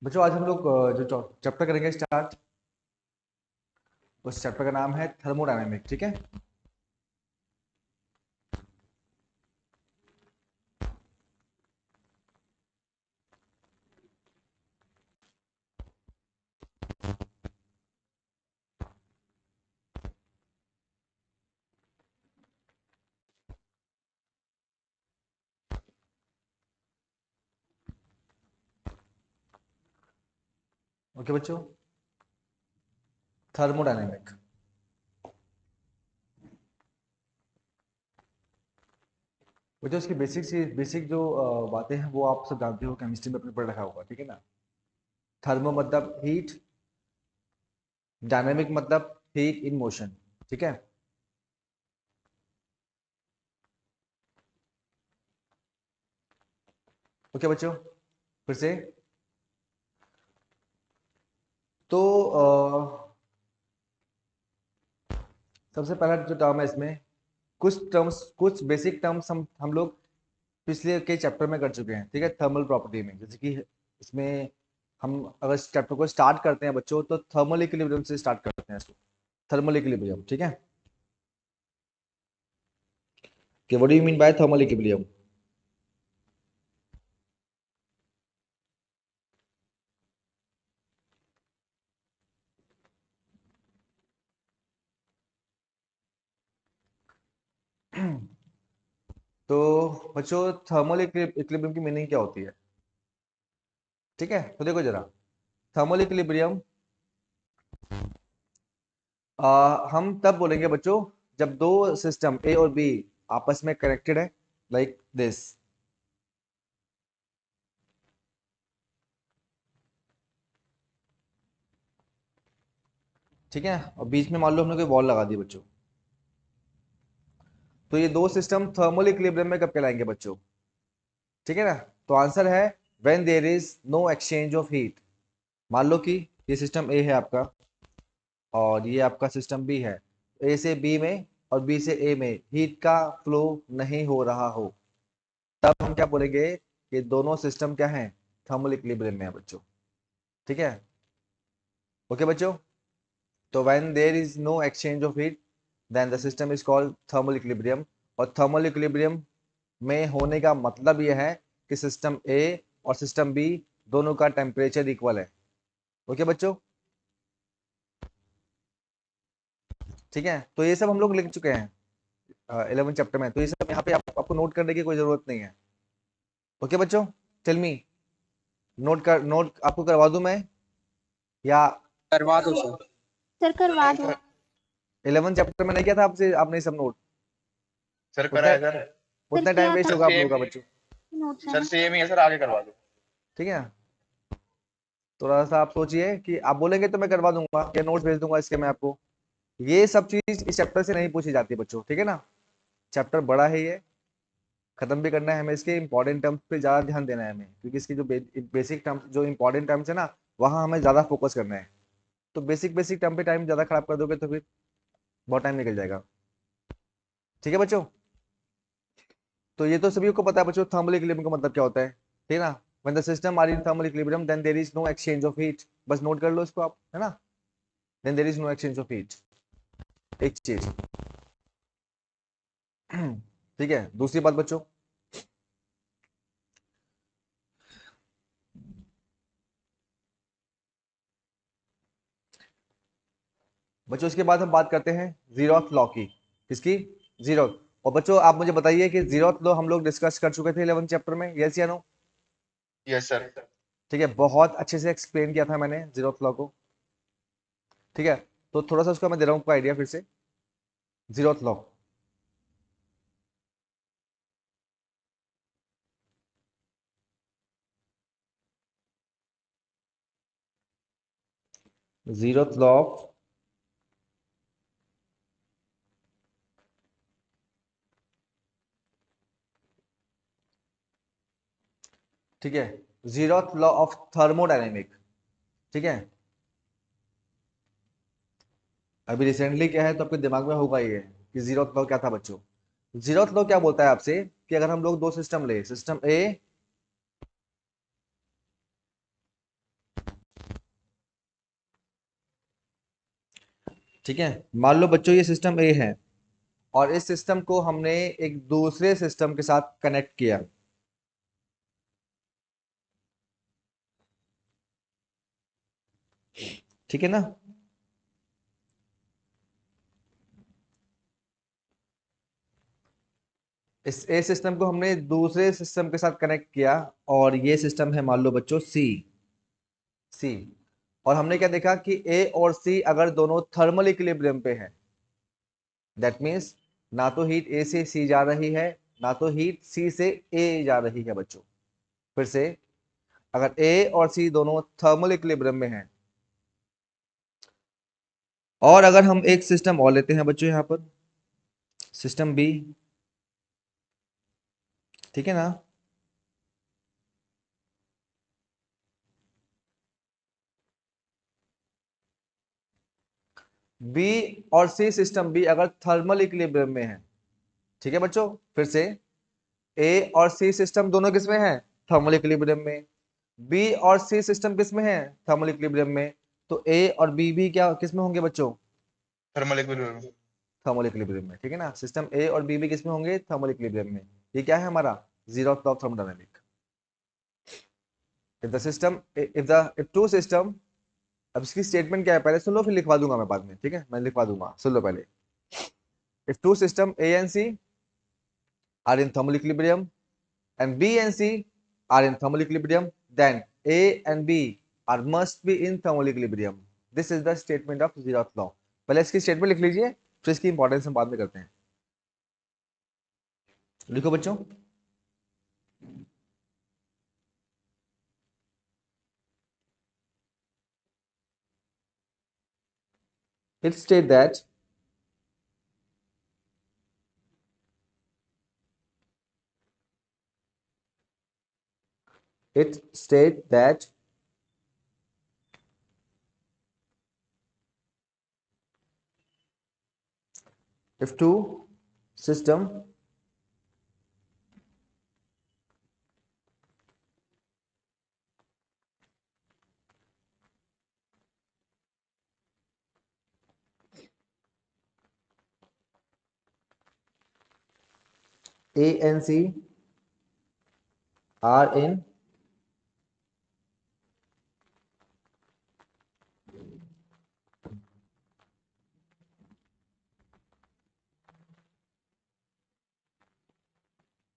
बच्चों आज हम लोग जो चैप्टर करेंगे स्टार्ट। उस चैप्टर का नाम है थर्मोडायनेमिक। ठीक है। ओके बच्चों, थर्मोडायनेमिक। बच्चों इसकी बेसिक जो बातें हैं वो आप सब जानते हो, केमिस्ट्री में अपने पढ़ रखा होगा। ठीक है ना। थर्मो मतलब हीट, डायनेमिक मतलब हीट इन मोशन। ठीक है। ओके बच्चों, फिर से तो सबसे पहला जो टर्म है इसमें कुछ बेसिक टर्म्स हम लोग पिछले के चैप्टर में कर चुके हैं। ठीक है। थर्मल प्रॉपर्टी में जैसे कि इसमें हम अगर इस चैप्टर को स्टार्ट करते हैं बच्चों तो थर्मल इक्विलिब्रियम से स्टार्ट करते हैं इसको। Thermal equilibrium. ठीक है कि what do you mean by thermal equilibrium. तो बच्चों थर्मल इक्विलिब्रियम की मीनिंग क्या होती है। ठीक है, तो देखो जरा, थर्मल इक्विलिब्रियम हम तब बोलेंगे बच्चों जब दो सिस्टम ए और बी आपस में कनेक्टेड है, लाइक दिस। ठीक है, और बीच में मान लो हमने कोई वॉल लगा दी बच्चों, तो ये दो सिस्टम थर्मल इक्विलिब्रियम में कब कहलाएंगे बच्चों। ठीक है ना। तो आंसर है when there is no exchange of heat. मान लो कि ये सिस्टम ए है आपका और ये आपका सिस्टम बी है। ए से बी में और बी से ए में हीट का फ्लो नहीं हो रहा हो, तब हम क्या बोलेंगे कि दोनों सिस्टम क्या है, थर्मल इक्विलिब्रियम में है बच्चों। ठीक है। ओके बच्चों, तो when there is no exchange of heat then the system is called thermal equilibrium. और थर्मल इक्विलिब्रियम में होने का मतलब यह है कि सिस्टम ए और सिस्टम बी दोनों का टेम्परेचर इक्वल है। ओके बच्चों। ठीक है, तो ये सब हम लोग लिख चुके हैं 11 चैप्टर में, तो ये सब यहाँ पे आपको नोट करने की कोई जरूरत नहीं है। ओके बच्चों, टेल मी, नोट आपको करवा दूं मैं या। करवा दो सर। सर करवा दो। 11 चैप्टर में नहीं किया था आपसे आपने सब नोट। सर उतना कराया सर। उतना सर टाइम क्या वेस्ट था होगा आप सेम लोगों का बच्चों। नोट सर में? सेम ही है सर, आगे करवा दो। ठीक है, थोड़ा सा आप सोचिए कि आप बोलेंगे तो मैं करवा दूंगा या नोट्स भेज दूंगा इसके मैं आपको। ये सब चीज इस चैप्टर से नहीं पूछी जाती बच्चों। ठीक है ना। चैप्टर बड़ा है, ये खत्म भी करना है हमें, इसके इंपॉर्टेंट टर्म्स पे ज्यादा ध्यान देना है हमें, क्योंकि इसकी जो बेसिक टर्म्स जो इंपॉर्टेंट टर्म्स है ना, वहां हमें ज्यादा फोकस करना है। तो बेसिक बेसिक टर्म पे टाइम ज्यादा खराब कर दोगे तो फिर बहुत टाइम निकल जाएगा। ठीक है बच्चों, तो ये तो सभी को पता है बच्चों थर्मल इक्विलिब्रियम का मतलब क्या होता है। ठीक है ना। When the system are in thermal equilibrium then there is no exchange of heat. बस नोट कर लो इसको आप, है ना। Then there is no exchange of heat, एक चीज। ठीक है, दूसरी बात बच्चों, बच्चों इसके बाद हम बात करते हैं जीरोथ लॉ की। किसकी? जीरोथ। और बच्चों आप मुझे बताइए कि जीरोथ लॉ हम लोग डिस्कस कर चुके थे 11 चैप्टर में, यस या नो। Yes sir. ठीक है, बहुत अच्छे से एक्सप्लेन किया था मैंने जीरोथ लॉ को। ठीक है, तो थोड़ा सा उसका मैं दे रहा हूँ आइडिया फिर से। Zeroth law, zeroth law of ठीक है, जीरोथ लॉ ऑफ थर्मोडायनेमिक। ठीक है, अभी रिसेंटली क्या है तो आपके दिमाग में होगा ये कि जीरोथ लॉ क्या था बच्चों। जीरोथ लॉ क्या बोलता है आपसे कि अगर हम लोग दो सिस्टम ले, सिस्टम ए ठीक है, मान लो बच्चों ये सिस्टम ए है और इस सिस्टम को हमने एक दूसरे सिस्टम के साथ कनेक्ट किया। ठीक है ना, इस ए सिस्टम को हमने दूसरे सिस्टम के साथ कनेक्ट किया और ये सिस्टम है मान लो बच्चों सी। सी, और हमने क्या देखा कि ए और सी अगर दोनों थर्मल इक्विलिब्रियम पे हैं, दैट मीन्स ना तो हीट ए से सी जा रही है, ना तो हीट सी से ए जा रही है बच्चों। फिर से, अगर ए और सी दोनों थर्मल इक्विलिब्रियम में हैं, और अगर हम एक सिस्टम और लेते हैं बच्चों यहां पर, सिस्टम बी, ठीक है ना, बी और सी सिस्टम बी अगर थर्मल इक्विलिब्रियम में है, ठीक है बच्चों, फिर से ए और सी सिस्टम दोनों किसमें है, थर्मल इक्विलिब्रियम में। बी और सी सिस्टम किसमें है, थर्मल इक्विलिब्रियम में। तो ए और बी भी क्या किसमें होंगे बच्चों, थर्मल इक्विलिब्रियम। थर्मल इक्विलिब्रियम में। ठीक है ना, सिस्टम ए और बी भी किसमें होंगे, थर्मल इक्विलिब्रियम में। ये क्या है हमारा zero of thermodynamic. If the system if two system, अब इसकी स्टेटमेंट क्या है पहले सुन लो, फिर लिखवा दूंगा मैं बाद में, ठीक है, मैं लिखवा दूंगा, सुन लो पहले। If two system A and C are in thermal equilibrium and B and C are in thermal equilibrium, then A and B are must be in thermal equilibrium. This is the statement of Zeroth law. पहले इसकी statement लिख लीजिए, फिर इसकी importance हम बाद में करते हैं। लिखो बच्चों, it state that it state that if two system A and C are in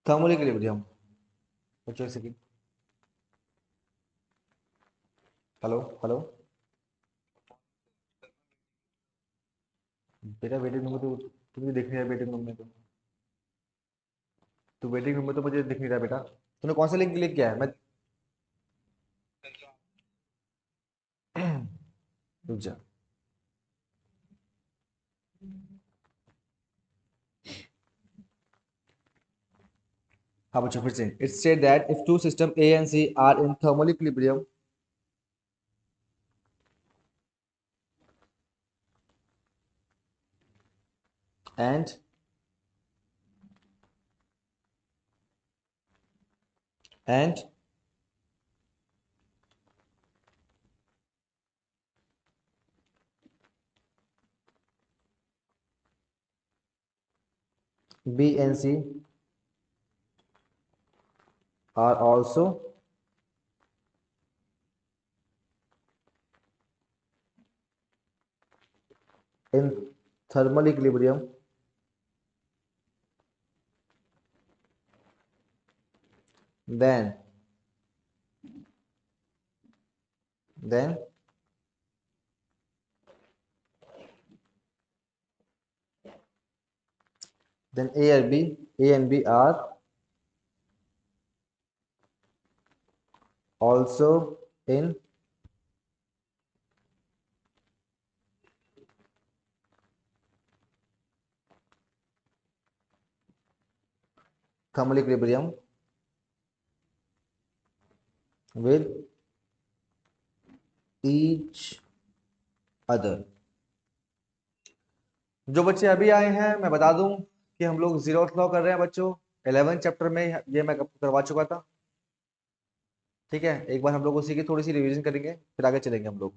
thermal equilibrium, बच्चों एक सेकंड, हेलो हेलो, बेटा वेटिंग रूम में तो तुझे दिख नहीं रहा, वेटिंग रूम में तो वेटिंग रूम में तो मुझे दिख नहीं रहा बेटा। तूने कौन सा लिंक क्लिक किया है, मैं रुक जा। हाँ बच्चों फिर से, it state that if two system A and C are in thermal equilibrium and and B and C are also in thermal equilibrium, then then then A and B are also in thermal equilibrium with each other। जो बच्चे अभी आए हैं मैं बता दूं कि हम लोग जीरोथ लॉ कर रहे हैं बच्चों, 11 चैप्टर में ये मैं करवा चुका था। ठीक है, एक बार हम लोग उसी की थोड़ी सी रिवीजन करेंगे, फिर आगे चलेंगे हम लोग।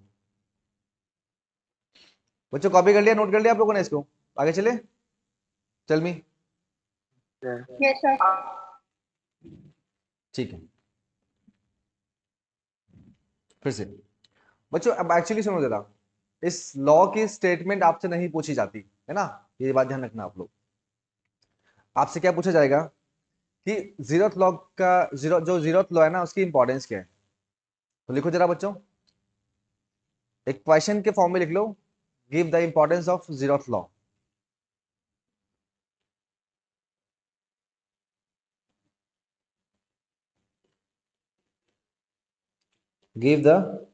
बच्चों कॉपी कर लिया, नोट कर लिया आप लोगों ने इसको? आगे चले, चल मी। Yes sir. ठीक है, फिर से बच्चों अब एक्चुअली सुनो जरा, इस लॉ की स्टेटमेंट आपसे नहीं पूछी जाती है ना, ये बात ध्यान रखना आप लोग। आपसे क्या पूछा जाएगा कि जीरोथ लॉ का जीरोथ लॉ है ना, उसकी इंपॉर्टेंस क्या है। तो लिखो जरा बच्चों, एक क्वेश्चन के फॉर्म में लिख लो, give the importance of zeroth law. Give the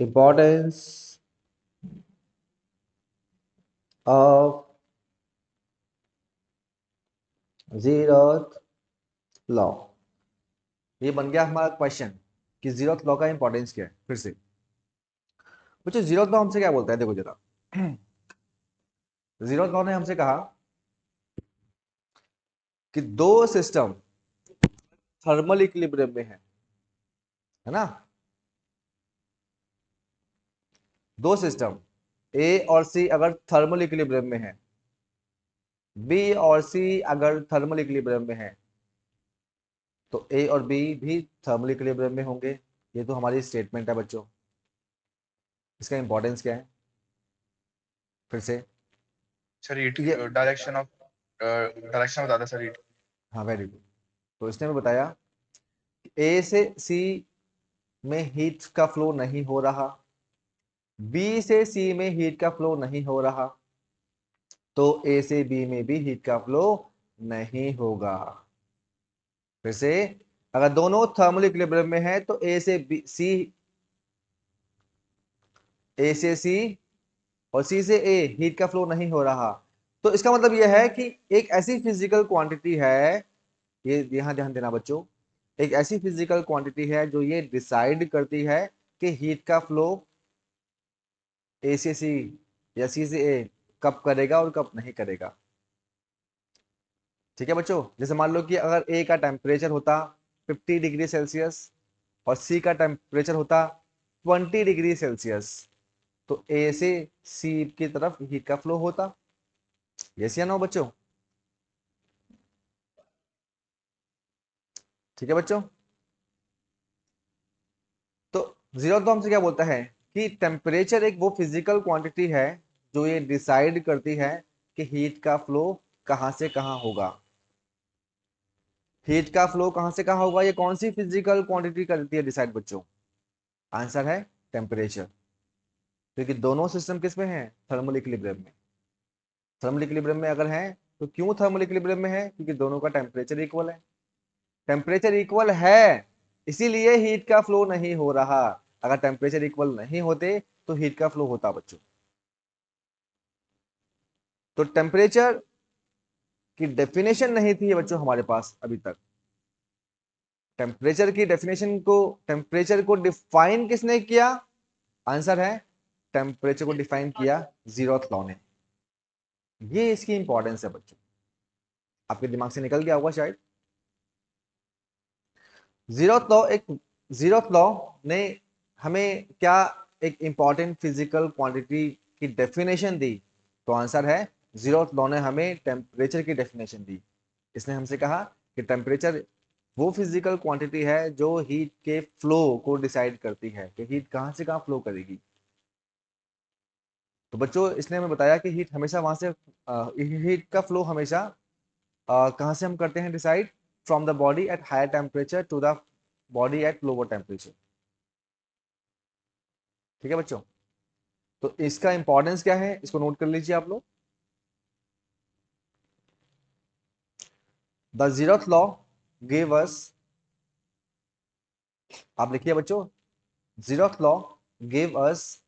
importance of zeroth law. ये बन गया हमारा क्वेश्चन कि जीरोथ लॉ का इंपॉर्टेंस क्या है। फिर से बच्चों, जीरोथ लॉ हमसे क्या बोलता है, देखो जरा। जीरोथ लॉ ने हमसे कहा कि दो सिस्टम थर्मल इक्विलिब्रियम में है ना, दो सिस्टम ए और सी अगर थर्मल इक्विलिब्रियम में है, बी और सी अगर थर्मल इक्विलिब्रियम में है, तो ए और बी भी थर्मल इक्विलिब्रियम में होंगे। ये तो हमारी स्टेटमेंट है बच्चों। इसका इंपॉर्टेंस क्या है, फिर से सर ये, डायरेक्शन बताता सर हीट। हाँ वेरी गुड। तो इसने हमें बताया ए से सी में हीट का फ्लो नहीं हो रहा, बी से सी में हीट का फ्लो नहीं हो रहा, तो ए से बी में भी हीट का फ्लो नहीं होगा। फिर से, अगर दोनों थर्मल इक्विलिब्रियम में है तो ए से सी और सी से ए हीट का फ्लो नहीं हो रहा। तो इसका मतलब यह है कि एक ऐसी फिजिकल क्वांटिटी है, ये यहां ध्यान देना बच्चों, एक ऐसी फिजिकल क्वांटिटी है जो ये डिसाइड करती है कि हीट का फ्लो ए से सी या सी से ए कब करेगा और कब नहीं करेगा। ठीक है बच्चों, जैसे मान लो कि अगर ए का टेम्परेचर होता 50 डिग्री सेल्सियस और सी का टेम्परेचर होता 20 डिग्री सेल्सियस, तो ए से सी की तरफ हीट का फ्लो होता। यस या नो बच्चों? ठीक है बच्चों, तो जीरो तो हमसे क्या बोलता है कि टेम्परेचर एक वो फिजिकल क्वांटिटी है जो ये डिसाइड करती है कि हीट का फ्लो कहां से कहां होगा। हीट का फ्लो कहां से कहां होगा, ये कौन सी फिजिकल क्वांटिटी करती है डिसाइड बच्चों? आंसर है टेम्परेचर। क्योंकि दोनों सिस्टम किस में है, थर्मल इक्विलिब्रियम में। थर्मल इक्विलिब्रियम में अगर है तो क्यों थर्मल इक्विलिब्रियम में है, क्योंकि दोनों का टेम्परेचर इक्वल है। टेम्परेचर इक्वल है इसीलिए हीट का फ्लो नहीं हो रहा। अगर टेम्परेचर इक्वल नहीं होते तो हीट का फ्लो होता बच्चों। तो टेम्परेचर की डेफिनेशन नहीं थी बच्चों हमारे पास अभी तक। टेम्परेचर को डिफाइन किसने किया? आंसर है टेम्परेचर को डिफाइन किया जीरोथ लॉ ने। ये इसकी इंपॉर्टेंस है बच्चों, आपके दिमाग से निकल गया होगा शायद। जीरोथ लॉ ने हमें क्या एक इंपॉर्टेंट फिजिकल क्वांटिटी की डेफिनेशन दी? तो आंसर है जीरोथ लॉ ने हमें टेम्परेचर की डेफिनेशन दी। इसने हमसे कहा कि टेम्परेचर वो फिजिकल क्वांटिटी है जो हीट के फ्लो को डिसाइड करती है कि हीट कहां से कहां फ्लो करेगी। तो बच्चों इसने हमें बताया कि हीट हमेशा वहां से हीट का फ्लो हमेशा कहां से हम करते हैं decide, from the body at higher temperature to the body at lower temperature. ठीक है बच्चों, तो इसका इंपॉर्टेंस क्या है इसको नोट कर लीजिए आप लोग। The zeroth law give us, आप लिखिए बच्चों, zeroth law give us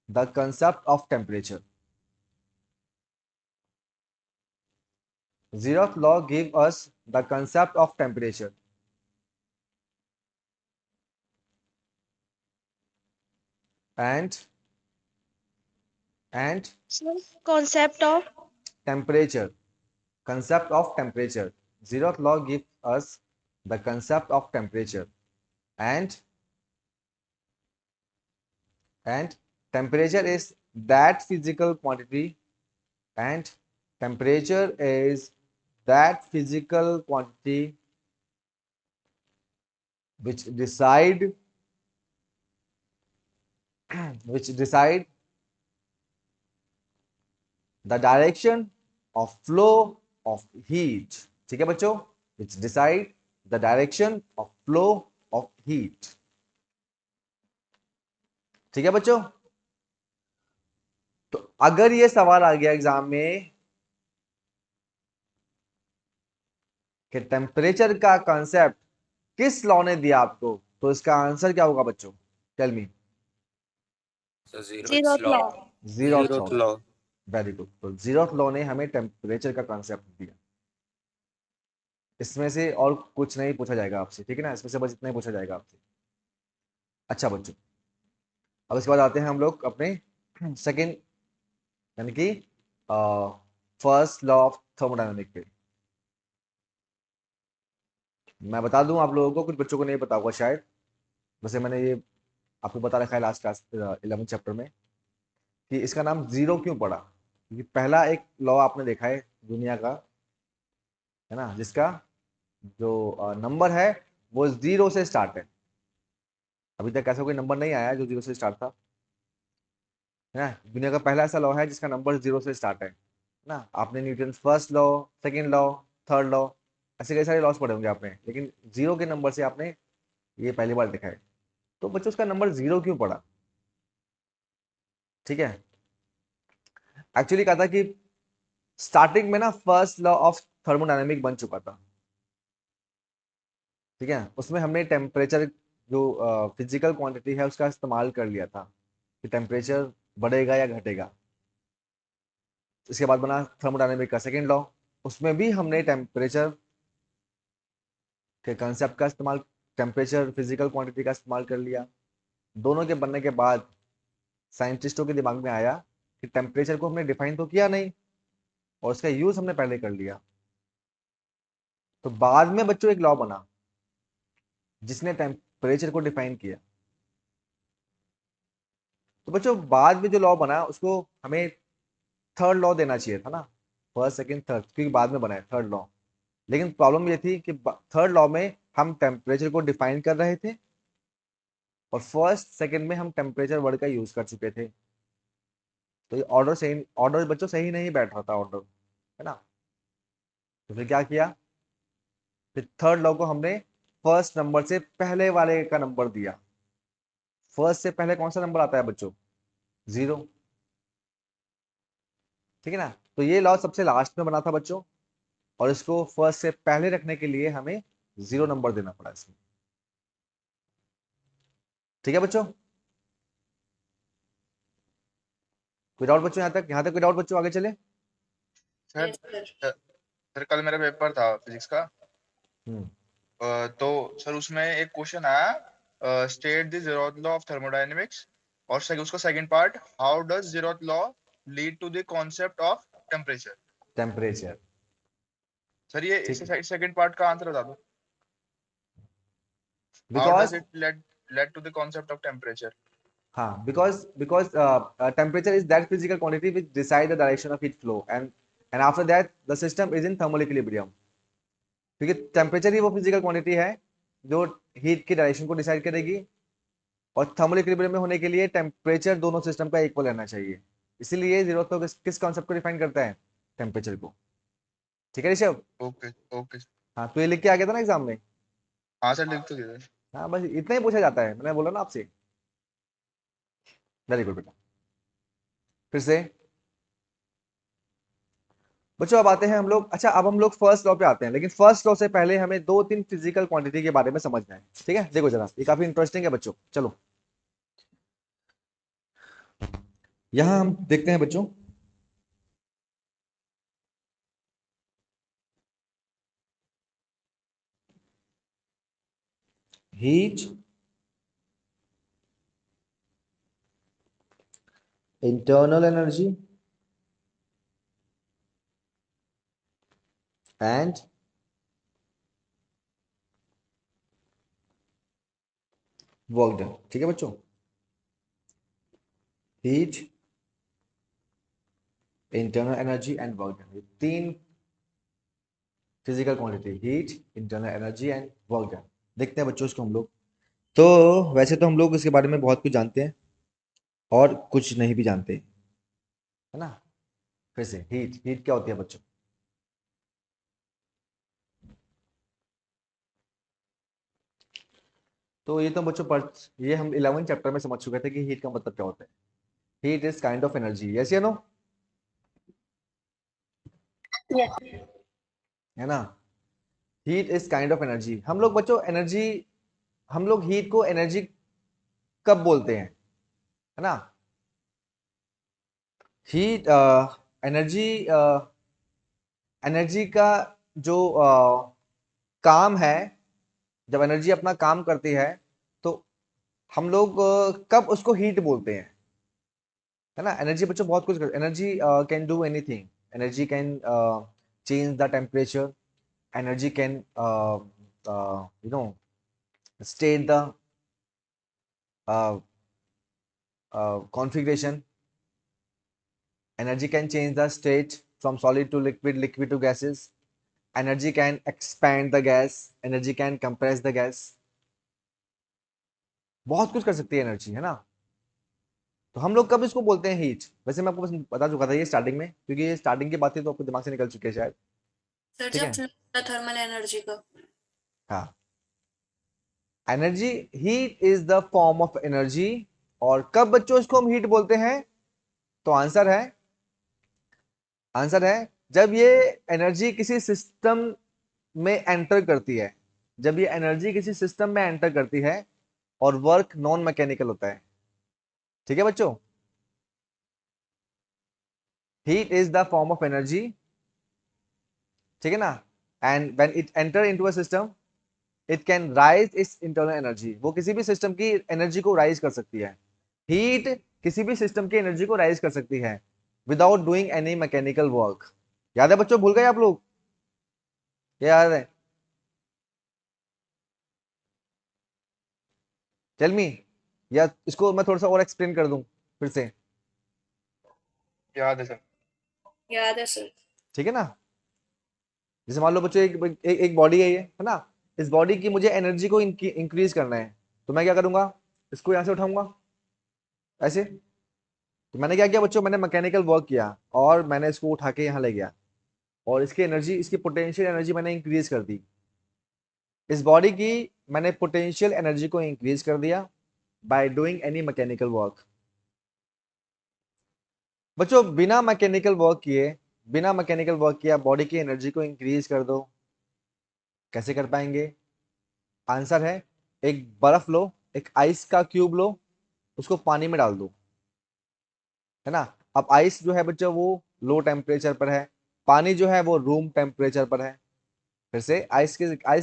the concept of temperature. Zeroth law give us the concept of temperature and Concept of temperature. Concept of temperature. Zeroth law gives us the concept of temperature and and temperature is that physical quantity, and temperature is that physical quantity which decide which decide the direction of flow of heat. ठीक है बच्चों, which decide the direction of flow of heat. ठीक है बच्चों, तो अगर ये सवाल आ गया एग्जाम में कि टेम्परेचर का कॉन्सेप्ट किस लॉ ने दिया आपको, तो इसका आंसर क्या होगा बच्चों? Tell me. Zeroth law. Zeroth Zeroth law. law. Very good. तो जीरोथ लॉ ने हमें टेम्परेचर का कॉन्सेप्ट दिया. इसमें से और कुछ नहीं पूछा जाएगा आपसे, ठीक है ना, इसमें से बस इतना ही पूछा जाएगा आपसे. अच्छा बच्चों, अब इसके बाद आते हैं हम लोग अपने सेकेंड यानी कि फर्स्ट लॉ ऑफ थर्मोडायनामिक पे. मैं बता दूं आप लोगों को, कुछ बच्चों को नहीं पता होगा शायद, वैसे मैंने ये आपको बता रखा है लास्ट क्लास 11 चैप्टर में कि इसका नाम जीरो क्यों पड़ा. क्योंकि पहला एक लॉ आपने देखा है दुनिया का, है ना, जिसका जो नंबर है वो जीरो से स्टार्ट है. अभी तक ऐसा कोई नंबर नहीं आया जो जीरो से स्टार्ट था, है ना. दुनिया का पहला ऐसा लॉ है जिसका नंबर जीरो से स्टार्ट है ना. आपने Newton first law, second law, third law, ऐसे कई सारे लॉस पढ़े होंगे आपने, लेकिन जीरो के नंबर से आपने ये पहली बार देखा है. तो बच्चों उसका नंबर जीरो क्यों पड़ा? ठीक है, एक्चुअली कहा था कि स्टार्टिंग में ना फर्स्ट लॉ ऑफ थर्मोडायनेमिक बन चुका था. ठीक है, उसमें हमने टेम्परेचर जो फिजिकल क्वांटिटी है उसका इस्तेमाल कर लिया था कि टेम्परेचर बढ़ेगा या घटेगा. इसके बाद बना थर्मोडायनेमिक का सेकेंड लॉ, उसमें भी हमने टेम्परेचर के कंसेप्ट का इस्तेमाल, टेम्परेचर फिजिकल क्वांटिटी का इस्तेमाल कर लिया. दोनों के बनने के बाद साइंटिस्टों के दिमाग में आया कि टेम्परेचर को हमने डिफाइन तो किया नहीं और उसका यूज हमने पहले कर लिया. तो बाद में बच्चों एक लॉ बना जिसने टेम्परेचर को डिफाइन किया. तो बच्चों बाद में जो लॉ बना उसको हमें थर्ड लॉ देना चाहिए था ना, फर्स्ट सेकंड थर्ड, क्योंकि बाद में बना है थर्ड लॉ. लेकिन प्रॉब्लम ये थी कि थर्ड लॉ में हम टेम्परेचर को डिफाइन कर रहे थे और फर्स्ट सेकंड में हम टेम्परेचर वर्ड का यूज कर चुके थे. तो ये ऑर्डर सही, ऑर्डर बच्चों सही नहीं बैठ रहा था ऑर्डर, है ना. तो फिर क्या किया, फिर थर्ड लॉ को हमने फर्स्ट नंबर से पहले वाले का नंबर दिया. फर्स्ट से पहले कौन सा नंबर आता है बच्चों? जीरो. ठीक है ना. तो ये लॉ सबसे लास्ट में बना था बच्चों, और इसको फर्स्ट से पहले रखने के लिए हमें जीरो नंबर देना पड़ा इसमें. ठीक है बच्चों, कोई डाउट बच्चों? यहाँ तक कोई डाउट बच्चों? आगे चले. सर सर कल मेरा पेपर था फिजिक्स का. हम्म. तो सर उसमें एक क्वेश्चन आया, state the zeroth law of thermodynamics, और उसका second part, how does zeroth law lead to the concept of temperature. Temperature. Sir ये ठीक है, सेकंड पार्ट का आंसर बता दो. How because, does it led to the concept of temperature. हाँ, because temperature is that physical quantity which decide the direction of heat flow, and after that the system is in thermal equilibrium. क्योंकि temperature ही वो physical quantity है जो heat की direction को decide करेगी, और thermal equilibrium में होने के लिए टेम्परेचर दोनों सिस्टम का इक्वल रहना चाहिए. इसीलिए जीरो तो किस कॉन्सेप्ट को डिफाइन करता है? टेम्परेचर को. ठीक है ऋषभ? Okay okay. हाँ, तो ये लिख के आ गया था ना एग्जाम में. हाँ सर लिख तो दिया. हाँ, बस इतना ही पूछा जाता है, मैंने बोला ना आपसे. वेरी गुड बेटा. फिर से बच्चों अब आते हैं हम लोग, अच्छा अब हम लोग फर्स्ट लॉ पे आते हैं, लेकिन फर्स्ट लॉ से पहले हमें दो तीन फिजिकल क्वांटिटी के बारे में समझना है. ठीक है, देखो जरा, ये काफी इंटरेस्टिंग है बच्चों. चलो यहां हम देखते हैं बच्चों, heat, internal energy and work done. ठीक है बच्चों, heat, internal energy and work done. ये तीन physical quantity, heat, internal energy and work done. देखते हैं बच्चों इसको हम लोग। तो वैसे तो हम लोग इसके बारे में बहुत कुछ जानते हैं और कुछ नहीं भी जानते, है ना। फिर से हीट, हीट क्या होती है बच्चों? तो ये तो बच्चों पढ़, ये हम 11 चैप्टर में समझ चुके थे कि हीट का मतलब क्या होता है। Heat is kind of energy, yes या नो, Yes. है ना। Heat is kind of energy. हम लोग बच्चों एनर्जी, हम लोग हीट को एनर्जी कब बोलते हैं, है ना। हीट एनर्जी, एनर्जी का जो काम है, जब एनर्जी अपना काम करती है तो हम लोग कब उसको हीट बोलते हैं, है ना। एनर्जी बच्चों बहुत कुछ कर, energy can do anything. Energy can change the temperature, energy can you know state the uh, configuration. Energy can change the state from solid to liquid, liquid to gases. Energy can expand the gas, energy can compress the gas। बहुत कुछ कर सकती है energy, है ना। तो हम लोग कब इसको बोलते हैं हीट? वैसे मैं आपको बस बता चुका था ये स्टार्टिंग में, क्योंकि ये स्टार्टिंग की बातें तो आपको दिमाग से निकल चुकी है शायद। सर ठीक जब है, थर्मल एनर्जी का। हाँ। Energy, heat is the form of energy. और कब बच्चों इसको हम हीट बोलते हैं? तो आंसर है, आंसर है जब ये एनर्जी किसी सिस्टम में एंटर करती है, जब ये एनर्जी किसी सिस्टम में एंटर करती है और वर्क नॉन मैकेनिकल होता है। ठीक है बच्चों, heat is the form of energy, ठीक है ना। And when it enter into a system, it can rise it's internal energy. वो किसी भी सिस्टम की एनर्जी को राइज कर सकती है। हीट किसी भी सिस्टम की एनर्जी को राइज कर सकती है without doing any mechanical work. याद है बच्चों, भूल गए आप लोग? ये याद है? टेल मी, या इसको मैं थोड़ा सा और एक्सप्लेन कर दूं फिर से? याद है सर। याद है सर। ठीक है ना। जैसे मान लो बच्चों एक बॉडी है ये, है ना। इस बॉडी की मुझे एनर्जी को इंक्रीज करना है, तो मैं क्या करूंगा? इसको यहां से उठाऊंगा ऐसे। तो मैंने क्या किया बच्चों? मैंने मैकेनिकल वर्क किया और मैंने इसको उठा के यहाँ ले गया, और इसकी एनर्जी, इसकी पोटेंशियल एनर्जी मैंने इंक्रीज कर दी। इस बॉडी की मैंने पोटेंशियल एनर्जी को इंक्रीज कर दिया by doing any mechanical work. बच्चों बिना मैकेनिकल वर्क किए, बिना मैकेनिकल वर्क किया बॉडी की एनर्जी को इंक्रीज कर दो, कैसे कर पाएंगे? आंसर है, एक बर्फ लो, एक आइस का क्यूब लो, उसको पानी में डाल दो, है ना। अब आइस जो है बच्चों वो लो टेम्परेचर पर है, पानी जो है वो रूम टेम्परेचर पर है। फिर से आइस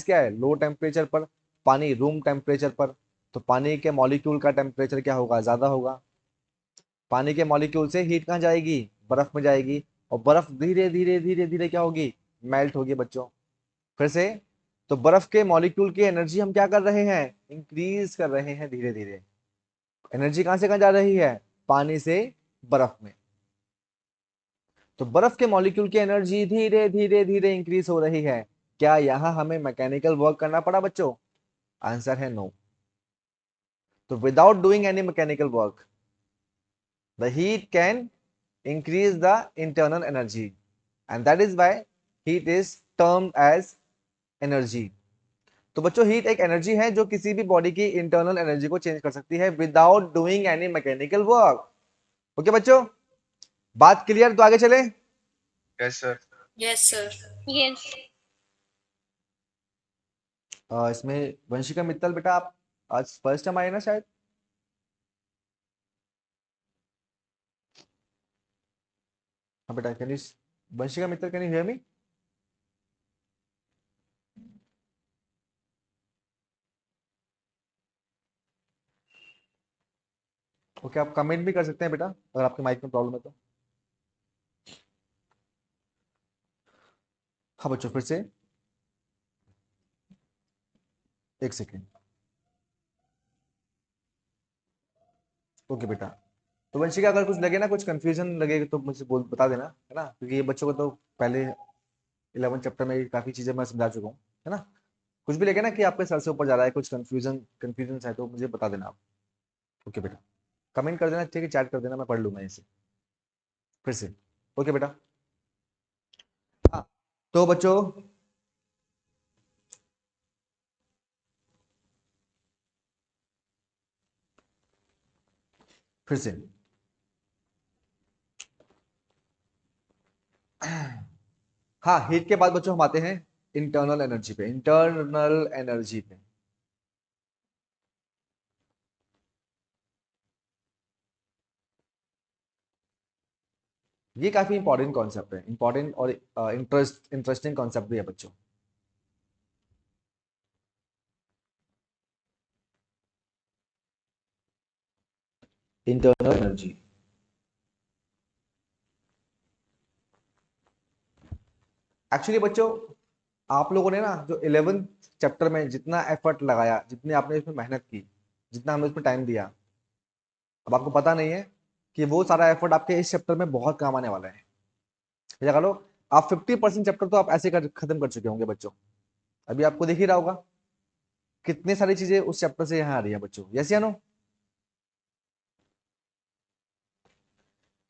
क्या है? लो टेम्परेचर पर, पानी रूम टेम्परेचर पर। तो पानी के मॉलिक्यूल का टेम्परेचर क्या होगा? ज्यादा होगा। पानी के मॉलिक्यूल से हीट कहाँ जाएगी? बर्फ में जाएगी, और बर्फ धीरे धीरे धीरे धीरे क्या होगी? मेल्ट होगी बच्चों। फिर से, तो बर्फ के मॉलिक्यूल की एनर्जी हम क्या कर रहे हैं? इंक्रीज कर रहे हैं धीरे धीरे। एनर्जी कहां से कहां जा रही है? पानी से बर्फ में। तो बर्फ के मॉलिक्यूल की एनर्जी धीरे धीरे धीरे इंक्रीज हो रही है। क्या यहां हमें मैकेनिकल वर्क करना पड़ा बच्चों? आंसर है नो। तो without doing any mechanical work, the heat can increase the internal energy, and that is why heat is termed as energy। तो बच्चों हीट एक एनर्जी है जो किसी भी बॉडी की इंटरनल एनर्जी को चेंज कर सकती है without doing any mechanical work. Okay बच्चों, बात क्लियर? तो आगे चले। Yes sir. Yes sir. Yes. इसमें वंशिका मित्तल बेटा, आप आज फर्स्ट टाइम आए ना शायद? हाँ बेटा, can you, Vanshika Mittal, can you hear me? Okay, आप कमेंट भी कर सकते हैं बेटा अगर आपके माइक में प्रॉब्लम है तो। हाँ बच्चों, फिर से एक सेकेंड। ओके बेटा, तो वंशिका अगर कुछ लगे ना, कुछ कंफ्यूजन लगे तो मुझे बोल बता देना, है ना, क्योंकि ये बच्चों को तो पहले 11 चैप्टर में काफी चीजें मैं समझा चुका हूँ, है ना। कुछ भी लगे ना कि आपके सर से ऊपर जा रहा है, कुछ कंफ्यूजन है, तो मुझे बता देना आप। ओके बेटा, कमेंट कर देना, ठीक है, चैट कर देना, मैं पढ़ लूंगा इसे फिर से। ओके बेटा। हाँ, तो बच्चों फिर से, हाँ, हीट के बाद बच्चों हम आते हैं इंटरनल एनर्जी पे। इंटरनल एनर्जी पे ये काफी इंपॉर्टेंट कॉन्सेप्ट है, इंपॉर्टेंट और इंटरेस्टिंग कॉन्सेप्ट भी है बच्चों। इंटरनल एनर्जी, एक्चुअली बच्चों आप लोगों ने ना जो 11th चैप्टर में जितना एफर्ट लगाया, जितनी आपने इसमें मेहनत की, जितना हमने इसमें टाइम दिया, अब आपको पता नहीं है कि वो सारा एफर्ट आपके इस चैप्टर में बहुत काम आने वाला है। लगा लो आप 50% चैप्टर तो आप ऐसे खत्म कर चुके होंगे बच्चों। अभी आपको दिख ही रहा होगा कितनी सारी चीजें उस चैप्टर से यहाँ आ रही है बच्चों। यस या नो?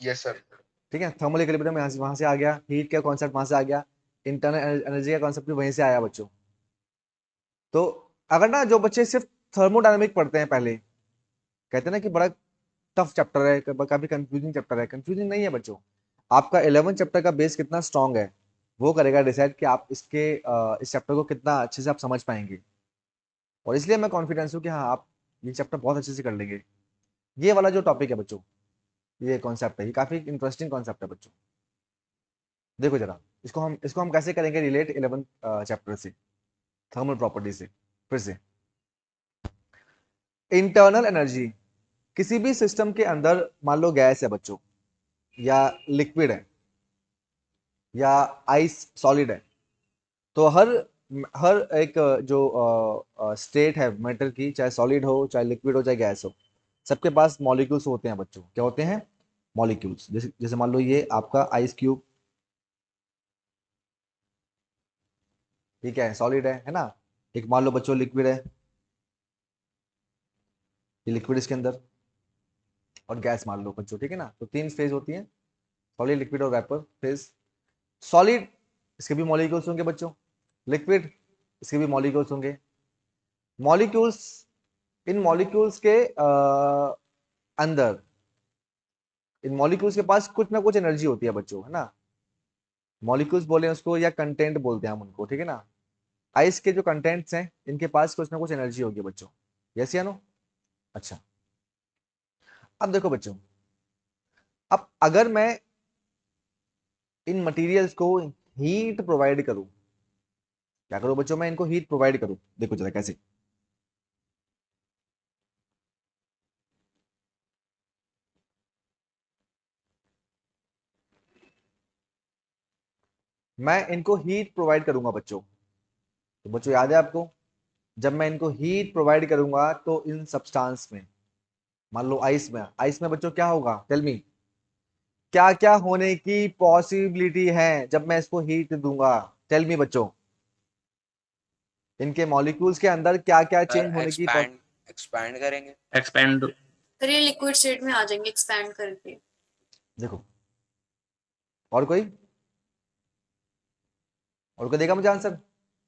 Yes sir. ठीक है, थर्मल इक्विलिब्रियम यहाँ से वहां से आ गया, हीट का कॉन्सेप्ट वहां से आ गया, इंटरनल एनर्जी का कॉन्सेप्ट भी वहीं से आया बच्चों। तो अगर ना जो बच्चे सिर्फ थर्मोडायनेमिक पढ़ते हैं पहले, कहते हैं ना कि बड़ा टफ चैप्टर है, काफी कंफ्यूजिंग चैप्टर है, कंफ्यूजिंग नहीं है बच्चों। आपका 11 चैप्टर का बेस कितना स्ट्रांग है वो करेगा डिसाइड कि आप इस चैप्टर को कितना अच्छे से आप समझ पाएंगे। और इसलिए मैं कॉन्फिडेंस हूँ कि हाँ, आप ये चैप्टर बहुत अच्छे से कर लेंगे। ये वाला जो टॉपिक है बच्चों, ये कॉन्सेप्ट है, ये काफी इंटरेस्टिंग कॉन्सेप्ट है बच्चों। देखो जरा, इसको हम कैसे करेंगे रिलेट 11 चैप्टर से, थर्मल प्रॉपर्टी से। फिर से, इंटरनल एनर्जी, किसी भी सिस्टम के अंदर मान लो गैस है बच्चों, या लिक्विड है, या आइस सॉलिड है, तो हर हर एक जो स्टेट है मैटर की, चाहे सॉलिड हो, चाहे लिक्विड हो, चाहे गैस हो, सबके पास मॉलिक्यूल्स होते हैं बच्चों। क्या होते हैं? मॉलिक्यूल्स। जैसे जैसे मान लो ये आपका आइस क्यूब, ठीक है, सॉलिड है ना। एक मान लो बच्चों लिक्विड है, ये लिक्विड इसके अंदर, और गैस मान लो बच्चों, ठीक है ना। तो 3 फेज होती है, सॉलिड, लिक्विड और वेपर फेज। सॉलिड, इसके भी मॉलिक्यूल्स होंगे बच्चों। लिक्विड, इसके भी मॉलिक्यूल्स होंगे। मॉलिक्यूल्स, इन मॉलिक्यूल्स के अंदर, इन मॉलिक्यूल्स के पास कुछ ना कुछ एनर्जी होती है बच्चों, है ना। मॉलिक्यूल्स बोले उसको या कंटेंट बोलते हैं हम उनको, ठीक है ना। आइस के जो कंटेंट्स हैं इनके पास कुछ ना कुछ एनर्जी होगी बच्चों। यस या नो? अच्छा, अब देखो बच्चों, अब अगर मैं इन मटेरियल्स को हीट प्रोवाइड करूं, क्या करूं बच्चों? मैं इनको हीट प्रोवाइड करूं, देखो जरा कैसे। मैं इनको हीट प्रोवाइड करूंगा बच्चों, तो बच्चों याद है आपको, जब मैं इनको हीट प्रोवाइड करूंगा तो इन सब्सटेंस में, मान लो आइस में बच्चों क्या होगा? टेल मी, क्या क्या होने की पॉसिबिलिटी है जब मैं इसको हीट दूंगा? टेल मी बच्चों, इनके मॉलिक्यूल्स के अंदर क्या क्या सर चेंज होने की एक्सपैंड करेंगे। एक्सपेंड। फिर ये लिक्विड स्टेट में आ जाएंगे एक्सपैंड करके। देखो, और कोई देगा मुझे आंसर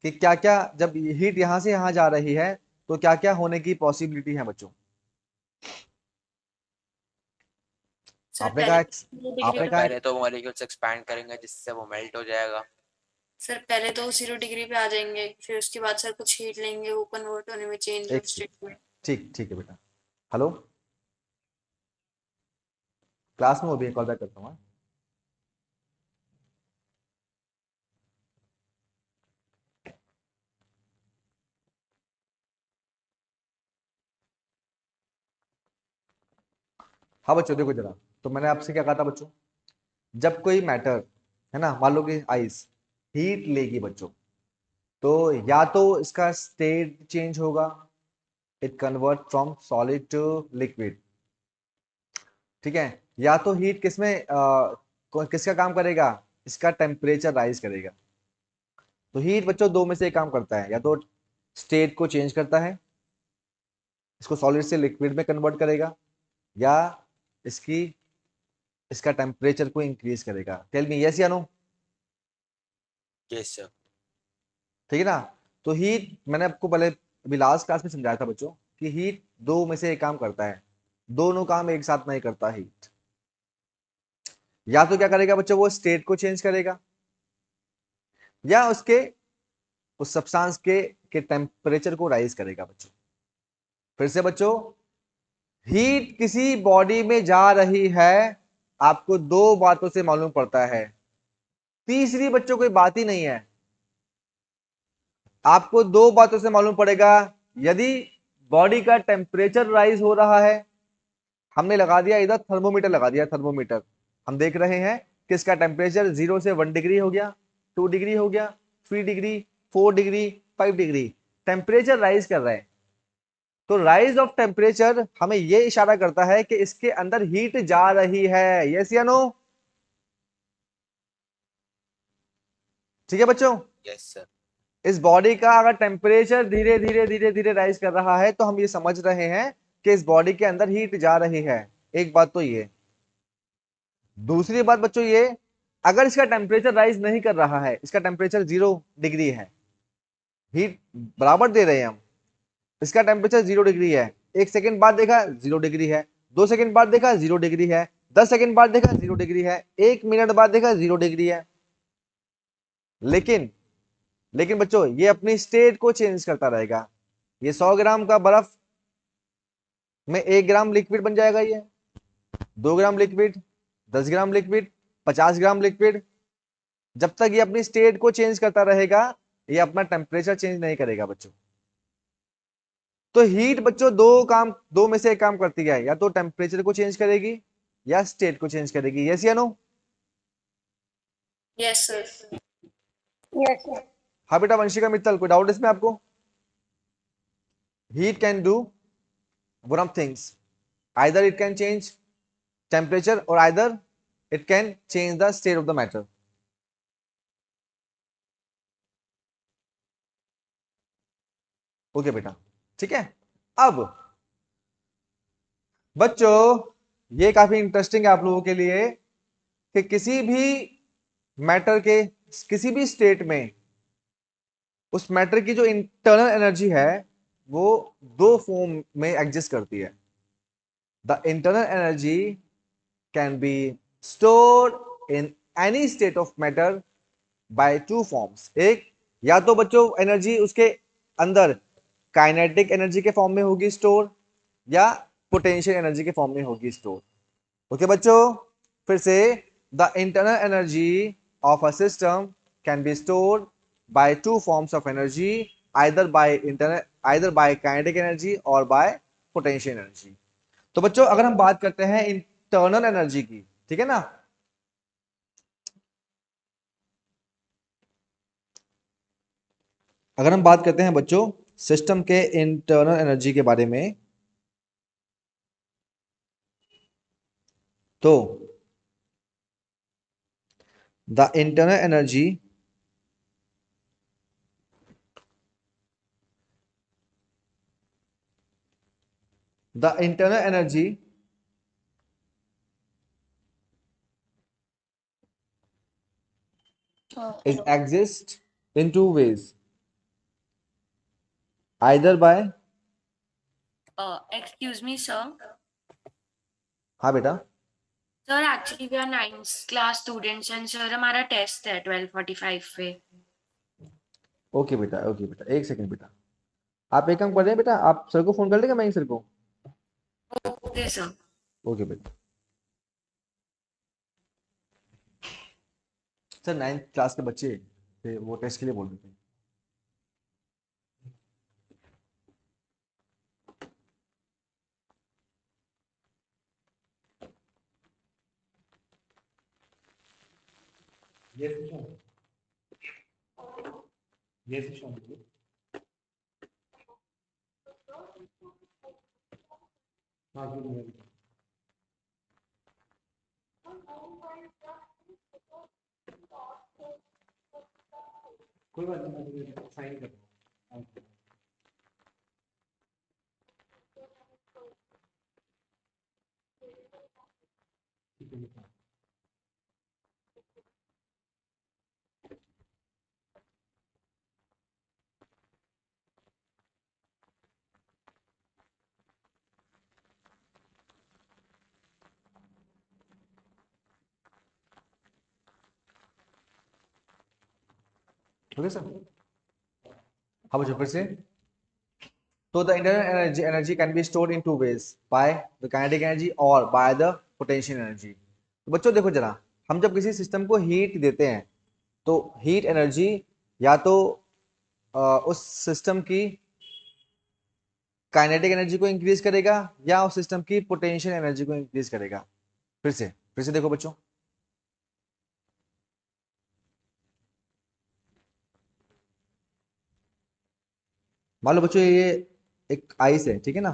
कि क्या क्या, जब हीट यहां से यहां जा रही है तो क्या क्या होने की पॉसिबिलिटी है बच्चों? सर आपने पहले कहा, 0 डिग्री आपने पे, कहा पहले तो मॉलिक्यूल्स एक्सपैंड करेंगे जिससे वो मेल्ट हो जाएगा। सर पहले तो 0 डिग्री पे आ जाएंगे, फिर उसके बाद सर कुछ हीट लेंगे, वो कन्वर्ट होने में, चेंज ऑफ एक स्टेट में। ठीक ठीक है बेटा। हेलो, क्लास में वो भी कॉल बैक करता हूँ, हाँ? हाँ बच्चों देखो जरा, तो मैंने आपसे क्या कहा था बच्चों, जब कोई मैटर, है ना, मान लो कि आइस हीट लेगी बच्चों, तो या तो इसका स्टेट चेंज होगा, it convert from solid to liquid, ठीक है, या तो हीट किसमें किसका काम करेगा, इसका टेम्परेचर राइज करेगा। तो हीट बच्चों दो में से एक काम करता है, या तो स्टेट को चेंज करता है, इसको सॉलिड से लिक्विड में कन्वर्ट करेगा, या इसकी इसका टेम्परेचर को इंक्रीज करेगा। टेल मी यस या नो। Yes sir. ठीक है ना। तो हीट मैंने आपको पहले अभी लास्ट क्लास में समझाया था बच्चों कि हीट दो में से एक काम करता है, दोनों काम एक साथ नहीं करता हीट। या तो क्या करेगा बच्चों, वो स्टेट को चेंज करेगा, या उसके उस सब्सटेंस के टेम्परेचर को राइज करेगा बच्चों। फिर से बच्चों, हीट किसी बॉडी में जा रही है, आपको दो बातों से मालूम पड़ता है, तीसरी बच्चों कोई बात ही नहीं है। आपको दो बातों से मालूम पड़ेगा, यदि बॉडी का टेम्परेचर राइज हो रहा है, हमने लगा दिया इधर थर्मोमीटर, लगा दिया थर्मोमीटर, हम देख रहे हैं कि इसका टेम्परेचर 0 से 1 डिग्री हो गया, 2 डिग्री हो गया, 3 degree, 4 degree, 5 degree, temperature rise कर रहे हैं। तो राइज ऑफ टेम्परेचर हमें यह इशारा करता है कि इसके अंदर हीट जा रही है। यस या नो। ठीक है बच्चों। Yes sir. इस बॉडी का अगर टेम्परेचर धीरे धीरे धीरे धीरे राइज कर रहा है, तो हम ये समझ रहे हैं कि इस बॉडी के अंदर हीट जा रही है। एक बात तो ये। दूसरी बात बच्चों ये, अगर इसका टेम्परेचर राइज नहीं कर रहा है, इसका टेम्परेचर 0 डिग्री है, हीट बराबर दे रहे हैं हम, इसका टेम्परेचर 0 डिग्री है, एक सेकंड बाद देखा 0 डिग्री है, 2 सेकंड बाद देखा 0 डिग्री है, 10 सेकंड बाद देखा 0 डिग्री है, 1 मिनट बाद देखा 0 डिग्री है। लेकिन लेकिन बच्चों ये अपनी स्टेट को चेंज करता रहेगा। ये 100 ग्राम का बर्फ में 1 ग्राम लिक्विड बन जाएगा, ये 2 ग्राम लिक्विड, 10 ग्राम लिक्विड, 50 ग्राम लिक्विड। जब तक ये अपनी स्टेट को चेंज करता रहेगा, ये अपना टेम्परेचर चेंज नहीं करेगा बच्चों। तो हीट बच्चों दो में से एक काम करती है, या तो टेम्परेचर को चेंज करेगी या स्टेट को चेंज करेगी। यस या no. Yes sir. Yes, sir. हाँ बेटा वंशिका मित्तल, कोई डाउट इसमें आपको। Heat can do one of things, either it can change temperature or either it can change the state of the matter. Okay बेटा, ठीक है। अब बच्चों ये काफी इंटरेस्टिंग है आप लोगों के लिए कि किसी भी मैटर के किसी भी स्टेट में उस मैटर की जो इंटरनल एनर्जी है वो दो फॉर्म में एग्जिस्ट करती है। The internal energy can be stored in any state of matter by two forms. एक, या तो बच्चों एनर्जी उसके अंदर काइनेटिक एनर्जी के फॉर्म में होगी स्टोर, या पोटेंशियल एनर्जी के फॉर्म में होगी स्टोर। ओके बच्चों, फिर से, the internal energy of a system can be stored by two forms of energy, either by kinetic energy और बाय पोटेंशियल एनर्जी। तो बच्चों अगर हम बात करते हैं इंटरनल एनर्जी की, ठीक है ना, अगर हम बात करते हैं बच्चों सिस्टम के इंटरनल एनर्जी के बारे में, तो the internal energy is exist in two ways, either by, Excuse me, sir. हाँ बेटा, Sir, actually we are 9th class students and sir हमारा टेस्ट है 12:45 पे। ओके बेटा, ओके बेटा, एक सेकंड बेटा, आप एक काम कर रहे हैं बेटा, आप सर को फोन कर लेंगे, मैं सर को। Okay sir. ओके बेटा। सर 9th क्लास के बच्चे थे, वो टेस्ट के लिए बोल रहे थे। कोई बात नहीं, साइन कर दो। ओके सर, हाँ बच्चों फिर से। तो the internal energy can be stored in two ways, by the kinetic energy और बाय द पोटेंशियल एनर्जी। तो बच्चों देखो जरा, हम जब किसी सिस्टम को हीट देते हैं तो हीट एनर्जी या तो उस सिस्टम की काइनेटिक एनर्जी को इंक्रीज करेगा या उस सिस्टम की पोटेंशियल एनर्जी को इंक्रीज करेगा। फिर से देखो बच्चों, मान लो बच्चों ये एक आइस है, ठीक है ना।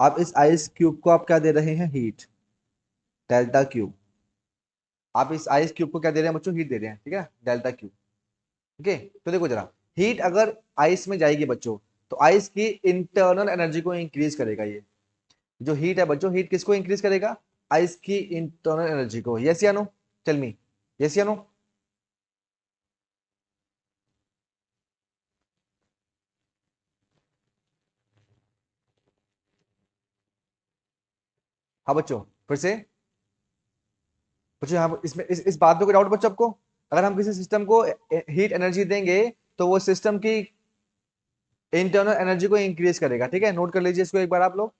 आप इस आइस क्यूब को आप क्या दे रहे हैं, हीट, डेल्टा क्यूब। आप इस आइस क्यूब को क्या दे रहे हैं बच्चों, हीट दे रहे हैं, ठीक है, डेल्टा क्यूब। ओके, तो देखो जरा, हीट अगर आइस में जाएगी बच्चों तो आइस की इंटरनल एनर्जी को इंक्रीज करेगा। ये जो हीट है बच्चों, हीट किसको इंक्रीज करेगा, आइस की इंटरनल एनर्जी को। यस या नो, टेल मी, यस या नो। हाँ बच्चों फिर से। बच्चों यहाँ इसमें इस बात पे कोई डाउट बच्चों आपको? अगर हम किसी सिस्टम को हीट एनर्जी देंगे तो वो सिस्टम की इंटरनल एनर्जी को इंक्रीज करेगा, ठीक है, नोट कर लीजिए इसको एक बार आप लोग।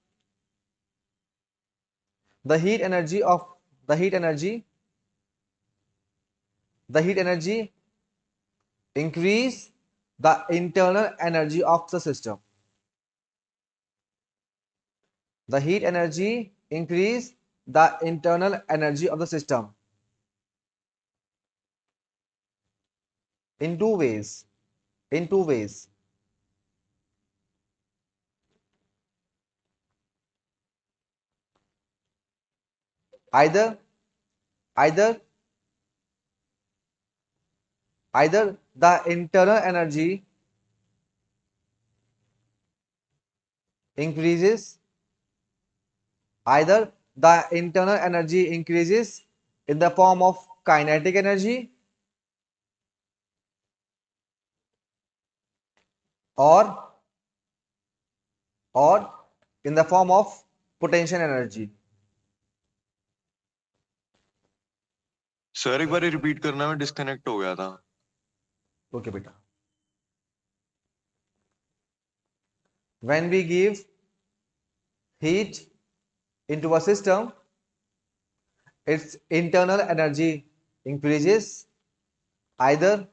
The heat energy of the heat energy the heat energy increase the internal energy of the system. The heat energy increase the internal energy of the system in two ways. In two ways. Either the internal energy increases, either the internal energy increases in the form of kinetic energy or in the form of potential energy. Sir एक बार repeat करना, में disconnect हो गया था। Okay बेटा, when we give heat into a system, its internal energy increases either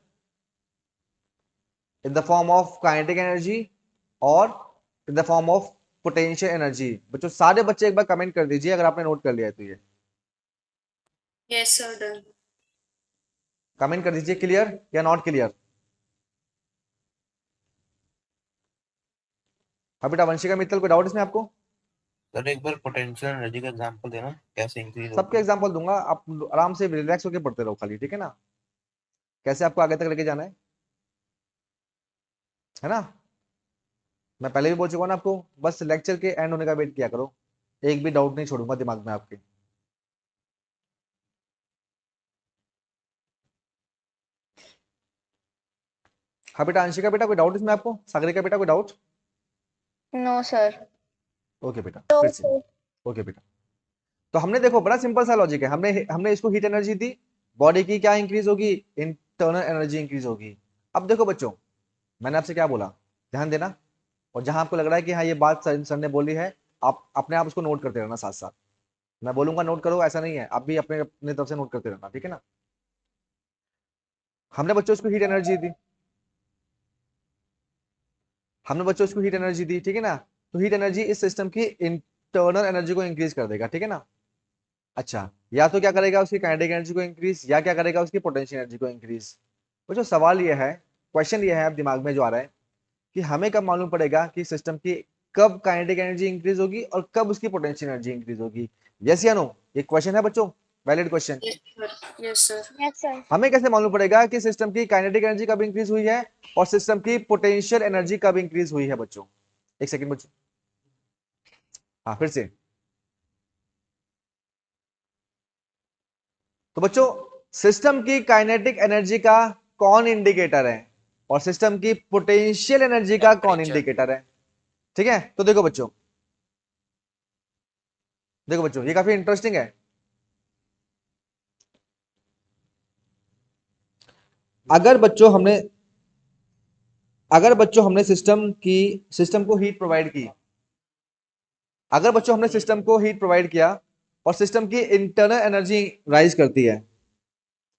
in the form of kinetic energy or in the form of potential energy. बच्चों सारे बच्चे एक बार कमेंट कर दीजिए अगर आपने नोट कर लिया है तो ये Yes, sir, done. कमेंट कर दीजिए, क्लियर या नॉट क्लियर। हाँ बेटा वंशिका मित्तल, कोई डाउट इसमें आपको? सर एक बार पोटेंशियल एनर्जी का एग्जांपल देना, कैसे इंक्रीज होती सबके है? एग्जांपल दूंगा, आप आराम से रिलैक्स होकर पढ़ते रहो खाली, ठीक है ना, कैसे आपको आगे तक लेके जाना है ना। मैं पहले भी बोल चुका हूं ना आपको, बस लेक्चर के एंड होने का वेट किया करो, एक भी डाउट नहीं छोड़ूंगा दिमाग में आपके। हाँ बेटा अंशिका बेटा, कोई डाउट इसमें आपको? सागरिका बेटा कोई डाउट? No, sir. ओके बेटा फिर से, ओके बेटा। तो हमने देखो बड़ा सिंपल सा लॉजिक है, हमने हमने इसको हीट एनर्जी दी, बॉडी की क्या इंक्रीज होगी, इंटरनल एनर्जी इंक्रीज होगी। अब देखो बच्चों, मैंने आपसे क्या बोला, ध्यान देना, और जहां आपको लग रहा है कि हाँ ये बात सर ने बोली है, आप अपने आप उसको नोट करते रहना साथ साथ। मैं बोलूंगा नोट करो ऐसा नहीं है, आप भी अपने अपने तरफ से नोट करते रहना, ठीक है ना। हमने बच्चों उसको हीट एनर्जी दी, हमने बच्चों उसको हीट एनर्जी दी, ठीक है ना। तो हीट एनर्जी इस सिस्टम की इंटरनल एनर्जी को इंक्रीज कर देगा, ठीक है ना। अच्छा, या तो क्या करेगा उसकी काइनेटिक एनर्जी को इंक्रीज, या क्या करेगा उसकी पोटेंशियल एनर्जी को इंक्रीज। तो जो सवाल ये है, क्वेश्चन ये है अब दिमाग में जो आ रहा है कि हमें कब मालूम पड़ेगा कि सिस्टम की कब काइनेटिक एनर्जी इंक्रीज होगी और कब उसकी पोटेंशियल एनर्जी इंक्रीज होगी। यस या नो, ये क्वेश्चन है बच्चों, valid question. Yes sir. Yes, sir. हमें कैसे मालूम पड़ेगा कि सिस्टम की काइनेटिक एनर्जी कब इंक्रीज हुई है और सिस्टम की पोटेंशियल एनर्जी कब इंक्रीज हुई है बच्चों? एक सेकंड बच्चों, हाँ फिर से। तो बच्चों सिस्टम की काइनेटिक एनर्जी का कौन इंडिकेटर है और सिस्टम की पोटेंशियल एनर्जी का कौन Temperature. इंडिकेटर है? ठीक है, तो देखो बच्चों, देखो बच्चों ये काफी इंटरेस्टिंग है। अगर बच्चों हमने सिस्टम को हीट प्रोवाइड की, अगर बच्चों हमने सिस्टम को हीट प्रोवाइड किया और सिस्टम की इंटरनल एनर्जी राइज करती है,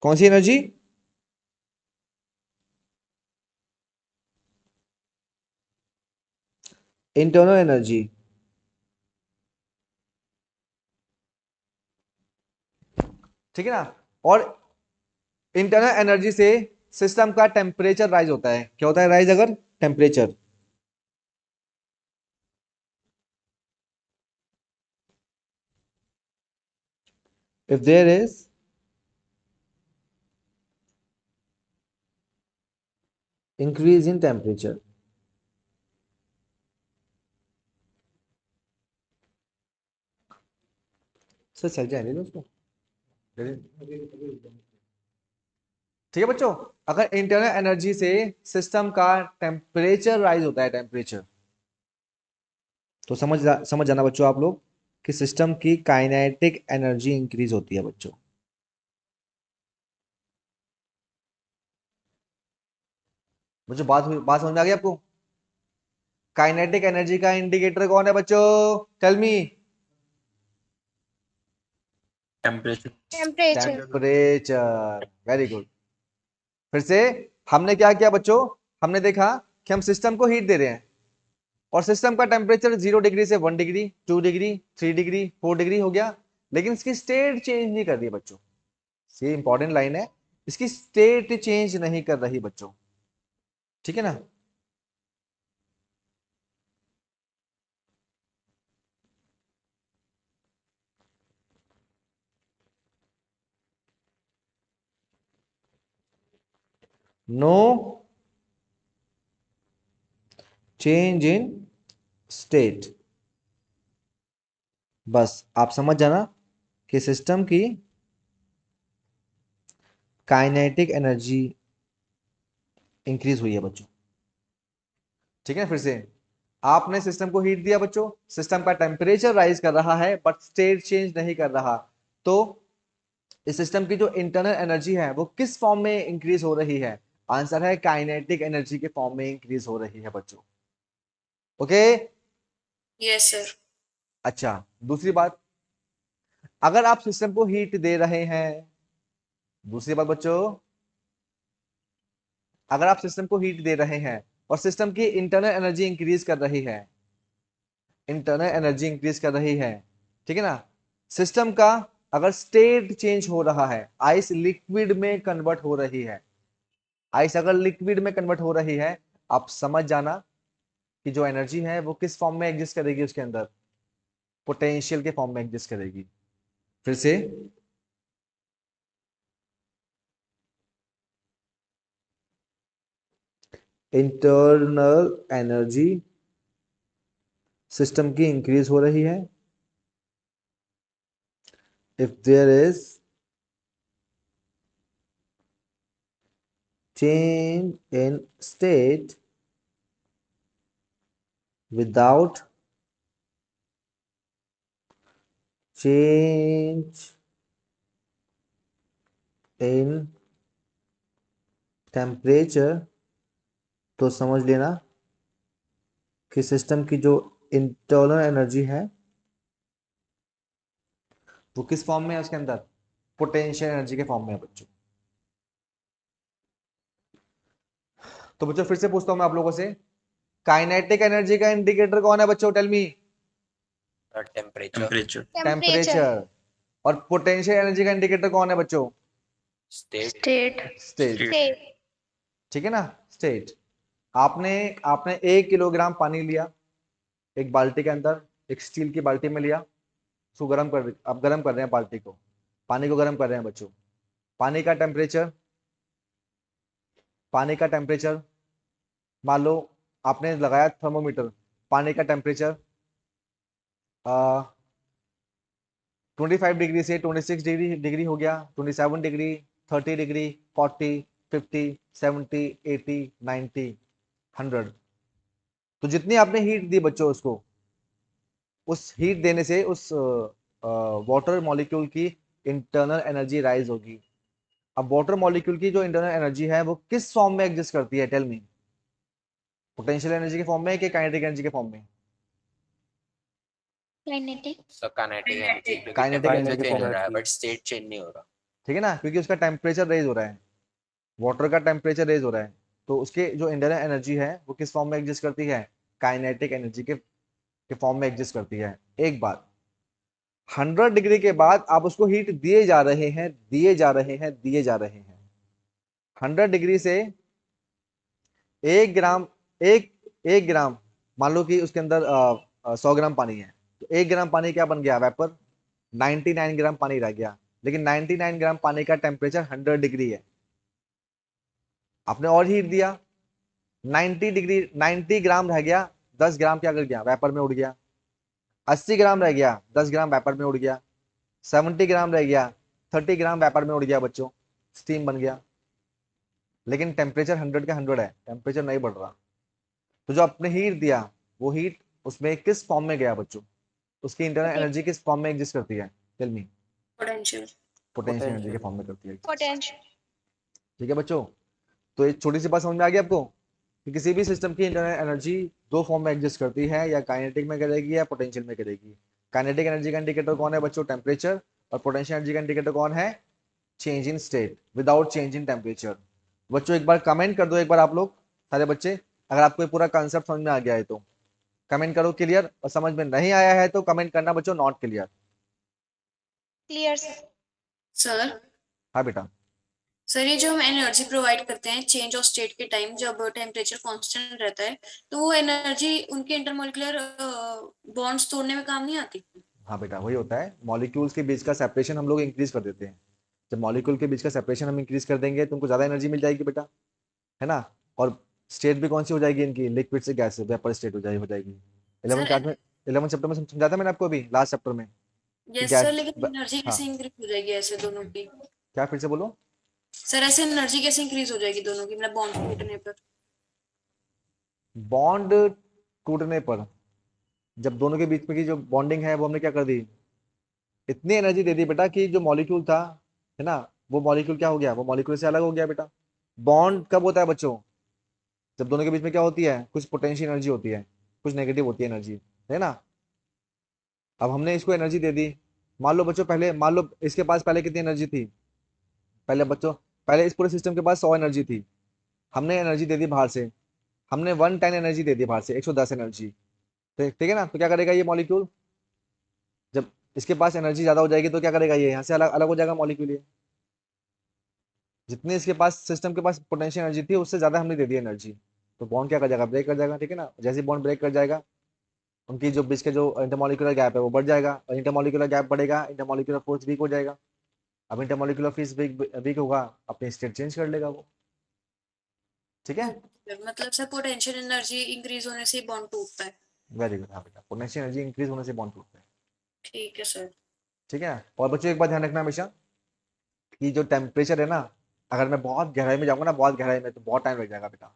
कौन सी एनर्जी? Internal energy. ठीक है ना? और इंटरनल एनर्जी से सिस्टम का टेम्परेचर राइज होता है। क्या होता है राइज? अगर temperature, if there is increase in temperature, sir चल जाएंगे दोस्तों। ठीक है बच्चों, अगर इंटरनल एनर्जी से सिस्टम का टेम्परेचर राइज होता है, टेम्परेचर, तो समझ जाना बच्चों आप लोग कि सिस्टम की काइनेटिक एनर्जी इंक्रीज होती है बच्चों। बच्चों बात समझ आ गई आपको? काइनेटिक एनर्जी का इंडिकेटर कौन है बच्चों? Tell me. Temperature. Temperature. Temperature, very good. फिर से हमने क्या किया बच्चों? हमने देखा कि हम सिस्टम को हीट दे रहे हैं और सिस्टम का टेम्परेचर 0 डिग्री से 1 डिग्री, 2 डिग्री, 3 डिग्री, 4 डिग्री हो गया, लेकिन इसकी स्टेट चेंज नहीं कर रही बच्चों। ये इंपॉर्टेंट लाइन है, इसकी स्टेट चेंज नहीं कर रही बच्चों। ठीक है ना? No change in state. बस आप समझ जाना कि सिस्टम की काइनेटिक एनर्जी इंक्रीज हुई है बच्चों। ठीक है, फिर से आपने सिस्टम को हीट दिया बच्चों, सिस्टम का टेम्परेचर राइज कर रहा है बट स्टेट चेंज नहीं कर रहा, तो इस सिस्टम की जो इंटरनल एनर्जी है वो किस फॉर्म में इंक्रीज हो रही है? आंसर है काइनेटिक एनर्जी के फॉर्म में इंक्रीज हो रही है बच्चों। ओके? Yes sir. अच्छा, दूसरी बात, अगर आप सिस्टम को हीट दे रहे हैं, दूसरी बात बच्चों, अगर आप सिस्टम को हीट दे रहे हैं और सिस्टम की इंटरनल एनर्जी इंक्रीज कर रही है, इंटरनल एनर्जी इंक्रीज कर रही है, ठीक है ना? सिस्टम का अगर स्टेट चेंज हो रहा है, आइस लिक्विड में कन्वर्ट हो रही है, आइस अगर लिक्विड में कन्वर्ट हो रही है, आप समझ जाना कि जो एनर्जी है वो किस फॉर्म में एग्जिस्ट करेगी? उसके अंदर पोटेंशियल के फॉर्म में एग्जिस्ट करेगी। फिर से इंटरनल एनर्जी सिस्टम की इंक्रीज हो रही है if there is change in state without change in temperature, तो समझ लेना कि सिस्टम की जो इंटरनल एनर्जी है वो किस फॉर्म में है? उसके अंदर पोटेंशियल एनर्जी के फॉर्म में है बच्चों। तो बच्चों फिर से पूछता हूं मैं आप लोगों से, काइनेटिक एनर्जी का इंडिकेटर कौन है बच्चों? Tell me. Temperature. Temperature. Temperature. और पोटेंशियल एनर्जी का इंडिकेटर कौन है बच्चों? स्टेट। स्टेट। स्टेट। State. ठीक है ना? स्टेट। आपने आपने 1 किलोग्राम पानी लिया एक बाल्टी के अंदर, एक स्टील की बाल्टी में लिया, उसको गर्म कर, आप गर्म कर रहे हैं बाल्टी को, पानी को गर्म कर रहे हैं बच्चों। पानी का टेम्परेचर, पानी का टेम्परेचर मान लो आपने लगाया थर्मोमीटर, पानी का टेम्परेचर 25 डिग्री से 26 डिग्री हो गया, 27 डिग्री, 30 डिग्री, 40, 50, 70, 80, 90, 100। तो जितनी आपने हीट दी बच्चों उसको, उस हीट देने से उस वाटर मॉलिक्यूल की इंटरनल एनर्जी राइज होगी। अब वाटर मॉलिक्यूल की जो इंटरनल एनर्जी है वो किस फॉर्म में एग्जिस्ट करती है, टेल मी। पोटेंशियल एनर्जी के फॉर्म में कि काइनेटिक एनर्जी के फॉर्म में? Kinetic. So kinetic energy क्योंकि काइनेटिक एनर्जी टेम्परेचर के चेंज फॉर्म हो में, रहा है बट स्टेट चेंज नहीं हो रहा। ठीक है ना, क्योंकि उसका टेम्परेचर रेज हो रहा है, वाटर का टेम्परेचर रेज हो रहा है, तो उसके जो इंटरनल एनर्जी है वो किस फॉर्म में एग्जिस्ट करती है, काइनेटिक एनर्जी के फॉर्म में एग्जिस्ट करती है। एक बात, 100 डिग्री के बाद आप उसको हीट दिए जा रहे हैं, दिए जा रहे हैं, दिए जा रहे हैं। 100 डिग्री से 1 ग्राम, एक ग्राम, मान लो कि उसके अंदर 100 ग्राम पानी है, तो 1 ग्राम पानी क्या बन गया, वेपर। 99 ग्राम पानी रह गया, लेकिन 99 ग्राम पानी का टेम्परेचर 100 डिग्री है। आपने और हीट दिया, 90 डिग्री, 90 ग्राम रह गया, 10 ग्राम क्या कर गया, वेपर में उड़ गया। 80 ग्राम रह गया, 10 ग्राम वेपर में उड़ गया। 70 ग्राम रह गया, 30 ग्राम वेपर में उड़ गया बच्चों, स्टीम बन गया। लेकिन टेम्परेचर 100 का 100 है, टेम्परेचर नहीं बढ़ रहा। तो जो आपने हीट दिया, वो हीट उसमें किस फॉर्म में गया बच्चों, उसकी इंटरनल एनर्जी किस फॉर्म में एग्जिस्ट करती है, tell me. Potential. Potential energy के फॉर्म में करती है। Potential. ठीक है बच्चों, तो एक छोटी सी बात समझ में आ गई आपको कि किसी भी सिस्टम की इंटरनल एनर्जी दो फॉर्म में एग्जिस्ट करती है, या काइनेटिक में करेगी या पोटेंशियल में करेगी। काइनेटिक एनर्जी का इंडिकेटर कौन है बच्चों, टेम्परेचर, और पोटेंशियल एनर्जी का इंडिकेटर कौन है, change in state without change in temperature. बच्चों एक बार कमेंट कर दो, एक बार आप लोग सारे बच्चे, अगर आपको ये पूरा कॉन्सेप्ट समझ में आ गया है तो कमेंट करो क्लियर, और समझ में नहीं आया है तो कमेंट करना बच्चों not clear. Clear, sir. Sir, हाँ बेटा, सर ये जो हम एनर्जी प्रोवाइड करते हैं चेंज ऑफ स्टेट के टाइम, जब टेम्परेचर कांस्टेंट रहता है, तो वो एनर्जी उनके इंटरमोलिकुलर बॉन्ड्स तोड़ने में काम नहीं आती? हाँ बेटा, वही होता है, मॉलिक्यूल्स के बीच का सेपरेशन हम लोग इंक्रीज कर देते हैं। जब मॉलिक्यूल के बीच का सेपरेशन हम इंक्रीज कर देंगे तो उनको ज्यादा एनर्जी मिल जाएगी बेटा, है ना। और स्टेट भी कौन सी हो जाएगी इनकी, लिक्विड से गैस, वेपर स्टेट हो जाएगी। 11 सर, क्लास में, 11 चैप्टर में समझाया था मैंने आपको अभी लास्ट चैप्टर में कि यस गैस। सर, लेकिन एनर्जी हाँ, कैसे इंक्रीज हो जाएगी ऐसे दोनों की? क्या, फिर से बोलो। सर ऐसे एनर्जी कैसे इंक्रीज हो जाएगी दोनों की, मतलब बॉन्ड टूटने पर? बॉन्ड टूटने पर, जब दोनों के बीच में की जो बॉन्डिंग है वो हमने क्या कर दी, इतनी एनर्जी दे दी बेटा कि जो मॉलिक्यूल था, है ना, वो मॉलिक्यूल क्या हो गया, वो मॉलिक्यूल से अलग हो गया बेटा। बॉन्ड कब होता है बच्चों, जब दोनों के बीच में क्या होती है, कुछ पोटेंशियल एनर्जी होती है, कुछ नेगेटिव होती है एनर्जी, है ना। अब हमने इसको एनर्जी दे दी, मान लो बच्चों, पहले मान लो इसके पास पहले कितनी एनर्जी थी, पहले बच्चों, पहले इस पूरे सिस्टम के पास 100 एनर्जी थी, हमने एनर्जी दे दी बाहर से, हमने 110 एनर्जी दे दी बाहर से, 110 एनर्जी। ठीक है ना, तो क्या करेगा ये मॉलिक्यूल, जब इसके पास एनर्जी ज्यादा हो जाएगी तो क्या करेगा, ये यहाँ से अलग अलग हो जाएगा मॉलिक्यूल। ये जितनी इसके पास, सिस्टम के पास पोटेंशियल एनर्जी थी उससे ज्यादा हमने दे दी एनर्जी, तो बॉन्ड क्या कर जाएगा, ब्रेक कर जाएगा। ठीक है ना, जैसे बॉन्ड ब्रेक कर जाएगा, उनकी जो बीच के जो इंटरमोलिकुलर गैप है वो बढ़ जाएगा, और इंटरमोलिकुलर गैप बढ़ेगा, इंटरमोलिकुलर फोर्स वीक हो जाएगा। अब इंटरमोलिकुलर फोर्स वीक होगा, अपनी स्टेट चेंज कर लेगा वो। ठीक है, मतलब सर पोटेंशियल एनर्जी इंक्रीज होने से बॉन्ड टूटता है? Very good. हाँ बेटा, पोटेंशियल एनर्जी इंक्रीज होने से बॉन्ड टूटता है। ठीक है सर। ठीक है, और बच्चों एक बात ध्यान रखना हमेशा कि जो टेम्परेचर है ना, अगर मैं बहुत गहराई में जाऊंगा ना, बहुत गहराई में, तो बहुत टाइम लग जाएगा बेटा।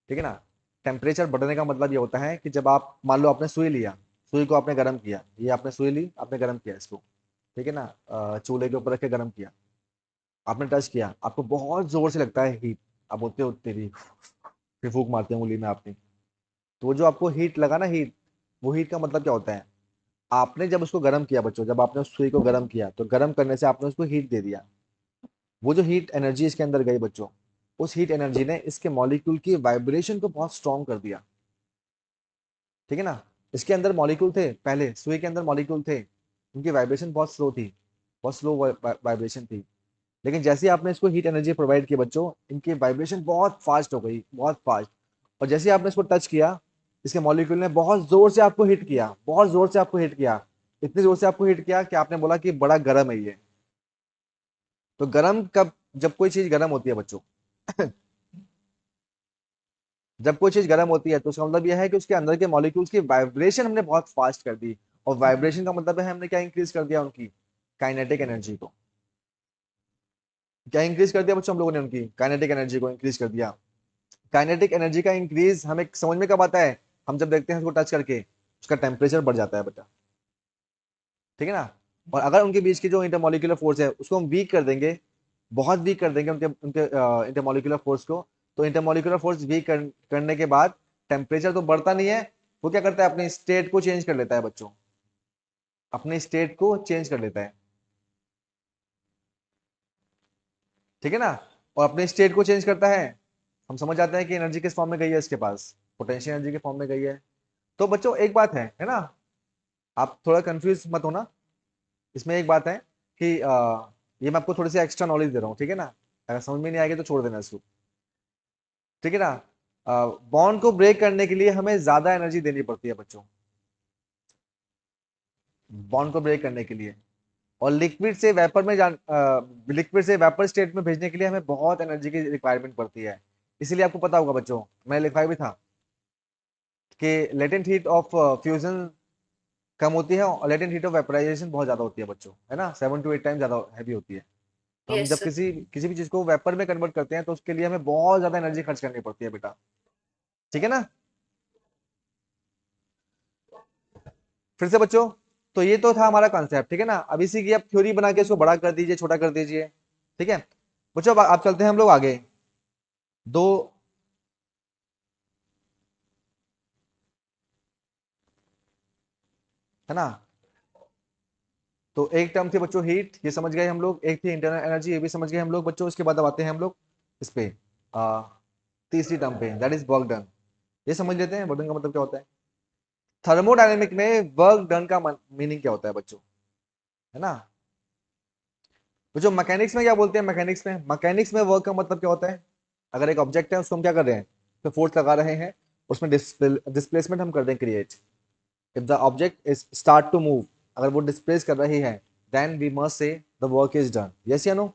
ठीक है ना, टेम्परेचर बढ़ने का मतलब ये होता है कि जब आप मान लो आपने सुई लिया, सुई को आपने गर्म किया, ये आपने सुई ली, आपने गर्म किया इसको, ठीक है ना, चूल्हे के ऊपर रख के गर्म किया, आपने टच किया, आपको बहुत जोर से लगता है हीट, आप होते होते भी फिर फूक मारते हैं उंगली में आपने, तो वो जो आपको हीट लगा ना, हीट, वो हीट का मतलब क्या होता है, आपने जब उसको गर्म किया बच्चों, जब आपने उस सुई को गर्म किया तो गर्म करने से आपने उसको हीट दे दिया। वो जो हीट एनर्जी इसके अंदर गई बच्चों, उस हीट एनर्जी ने इसके मॉलिक्यूल की वाइब्रेशन को बहुत स्ट्रॉन्ग कर दिया। ठीक है ना, इसके अंदर मॉलिक्यूल थे, पहले सुई के अंदर मॉलिक्यूल थे, उनकी वाइब्रेशन बहुत स्लो थी, बहुत स्लो वाइब्रेशन थी, लेकिन जैसे ही आपने इसको हीट एनर्जी प्रोवाइड की बच्चों, इनकी वाइब्रेशन बहुत फास्ट हो गई, बहुत फास्ट। और जैसे ही आपने इसको टच किया, इसके मॉलिक्यूल ने बहुत जोर से आपको हिट किया, बहुत जोर से आपको हिट किया, इतनी जोर से आपको हिट किया कि आपने बोला कि बड़ा गर्म है ये। तो गर्म कब, जब कोई चीज गर्म होती है बच्चों जब कोई चीज गर्म होती है तो उसका मतलब यह है कि उसके अंदर के मॉलिक्यूल्स की वाइब्रेशन हमने बहुत फास्ट कर दी, और वाइब्रेशन का मतलब है हमने क्या इंक्रीज कर दिया, उनकी काइनेटिक एनर्जी को। क्या इंक्रीज कर दिया बच्चों हम लोगों ने, उनकी काइनेटिक एनर्जी को इंक्रीज कर दिया। काइनेटिक एनर्जी का इंक्रीज हमें समझ में कब आता है, हम जब देखते हैं उसको टच करके उसका टेम्परेचर बढ़ जाता है बेटा, ठीक है ना। और अगर उनके बीच की जो इंटरमोलिकुलर फोर्स है उसको हम वीक कर देंगे, बहुत वीक कर देंगे उनके उनके इंटरमोलिकुलर फोर्स को, तो इंटरमोलिकुलर फोर्स वीक करने के बाद टेम्परेचर तो बढ़ता नहीं है, वो क्या करता है अपने स्टेट को चेंज कर लेता है बच्चों, अपने स्टेट को चेंज कर लेता है, ठीक है ना। और अपने स्टेट को चेंज करता है, हम समझ जाते हैं कि एनर्जी किस फॉर्म में गई है, इसके पास पोटेंशियल एनर्जी के फॉर्म में गई है। तो बच्चों एक बात है ना, आप थोड़ा कंफ्यूज मत होना। इसमें एक बात है कि ये मैं आपको थोड़ी सी एक्स्ट्रा नॉलेज दे रहा हूँ, ठीक है ना। अगर समझ में नहीं आएगी तो छोड़ देना इसको, ठीक है ना। बॉन्ड को ब्रेक करने के लिए हमें ज्यादा एनर्जी देनी पड़ती है बच्चों, बॉन्ड को ब्रेक करने के लिए। और लिक्विड से वेपर में लिक्विड से वेपर स्टेट में भेजने के लिए हमें बहुत एनर्जी की रिक्वायरमेंट पड़ती है। इसीलिए आपको पता होगा बच्चों, मैंने लिखवाया भी था कि लेटेंट हीट ऑफ फ्यूजन कम होती है और लेटेंट हीट ऑफ वेपराइजेशन बहुत ज्यादा होती है बच्चों, है ना, 7 to 8 टाइम ज्यादा हैवी होती है। तो हम यस जब सर। किसी किसी भी चीज को वेपर में कन्वर्ट करते हैं तो उसके लिए हमें बहुत ज्यादा एनर्जी खर्च करनी पड़ती है बेटा, ठीक है ना। फिर से बच्चों, तो ये तो था हमारा कॉन्सेप्ट, ठीक है ना। अब इसी की आप थ्योरी बना के इसको बड़ा कर दीजिए, छोटा कर दीजिए, ठीक है बच्चों। अब आप चलते हैं हम लोग आगे। दो है ना, तो एक टर्म थी बच्चों हीट, ये समझ गए हम लोग, एक थी इंटरनल एनर्जी, ये भी समझ गए हम लोग बच्चों। इसके बाद अब आते हैं हम लोग इस पे तीसरी टर्म पे, दैट इज वर्क डन। ये समझ लेते हैं वर्क डन का मतलब क्या होता है। थर्मोडायनेमिक में वर्क डन का मीनिंग क्या होता है बच्चों, है ना। बच्चों मैकेनिक्स में क्या बोलते हैं, मैकेनिक्स में वर्क का मतलब क्या होता है, अगर एक ऑब्जेक्ट है उसको हम क्या कर रहे हैं, तो फोर्स लगा रहे हैं, उसमें डिस्प्लेसमेंट हम कर दें create. If the object is start to move, अगर वो डिस्प्लेस कर रही है, then we must say the work is done, yes या नो।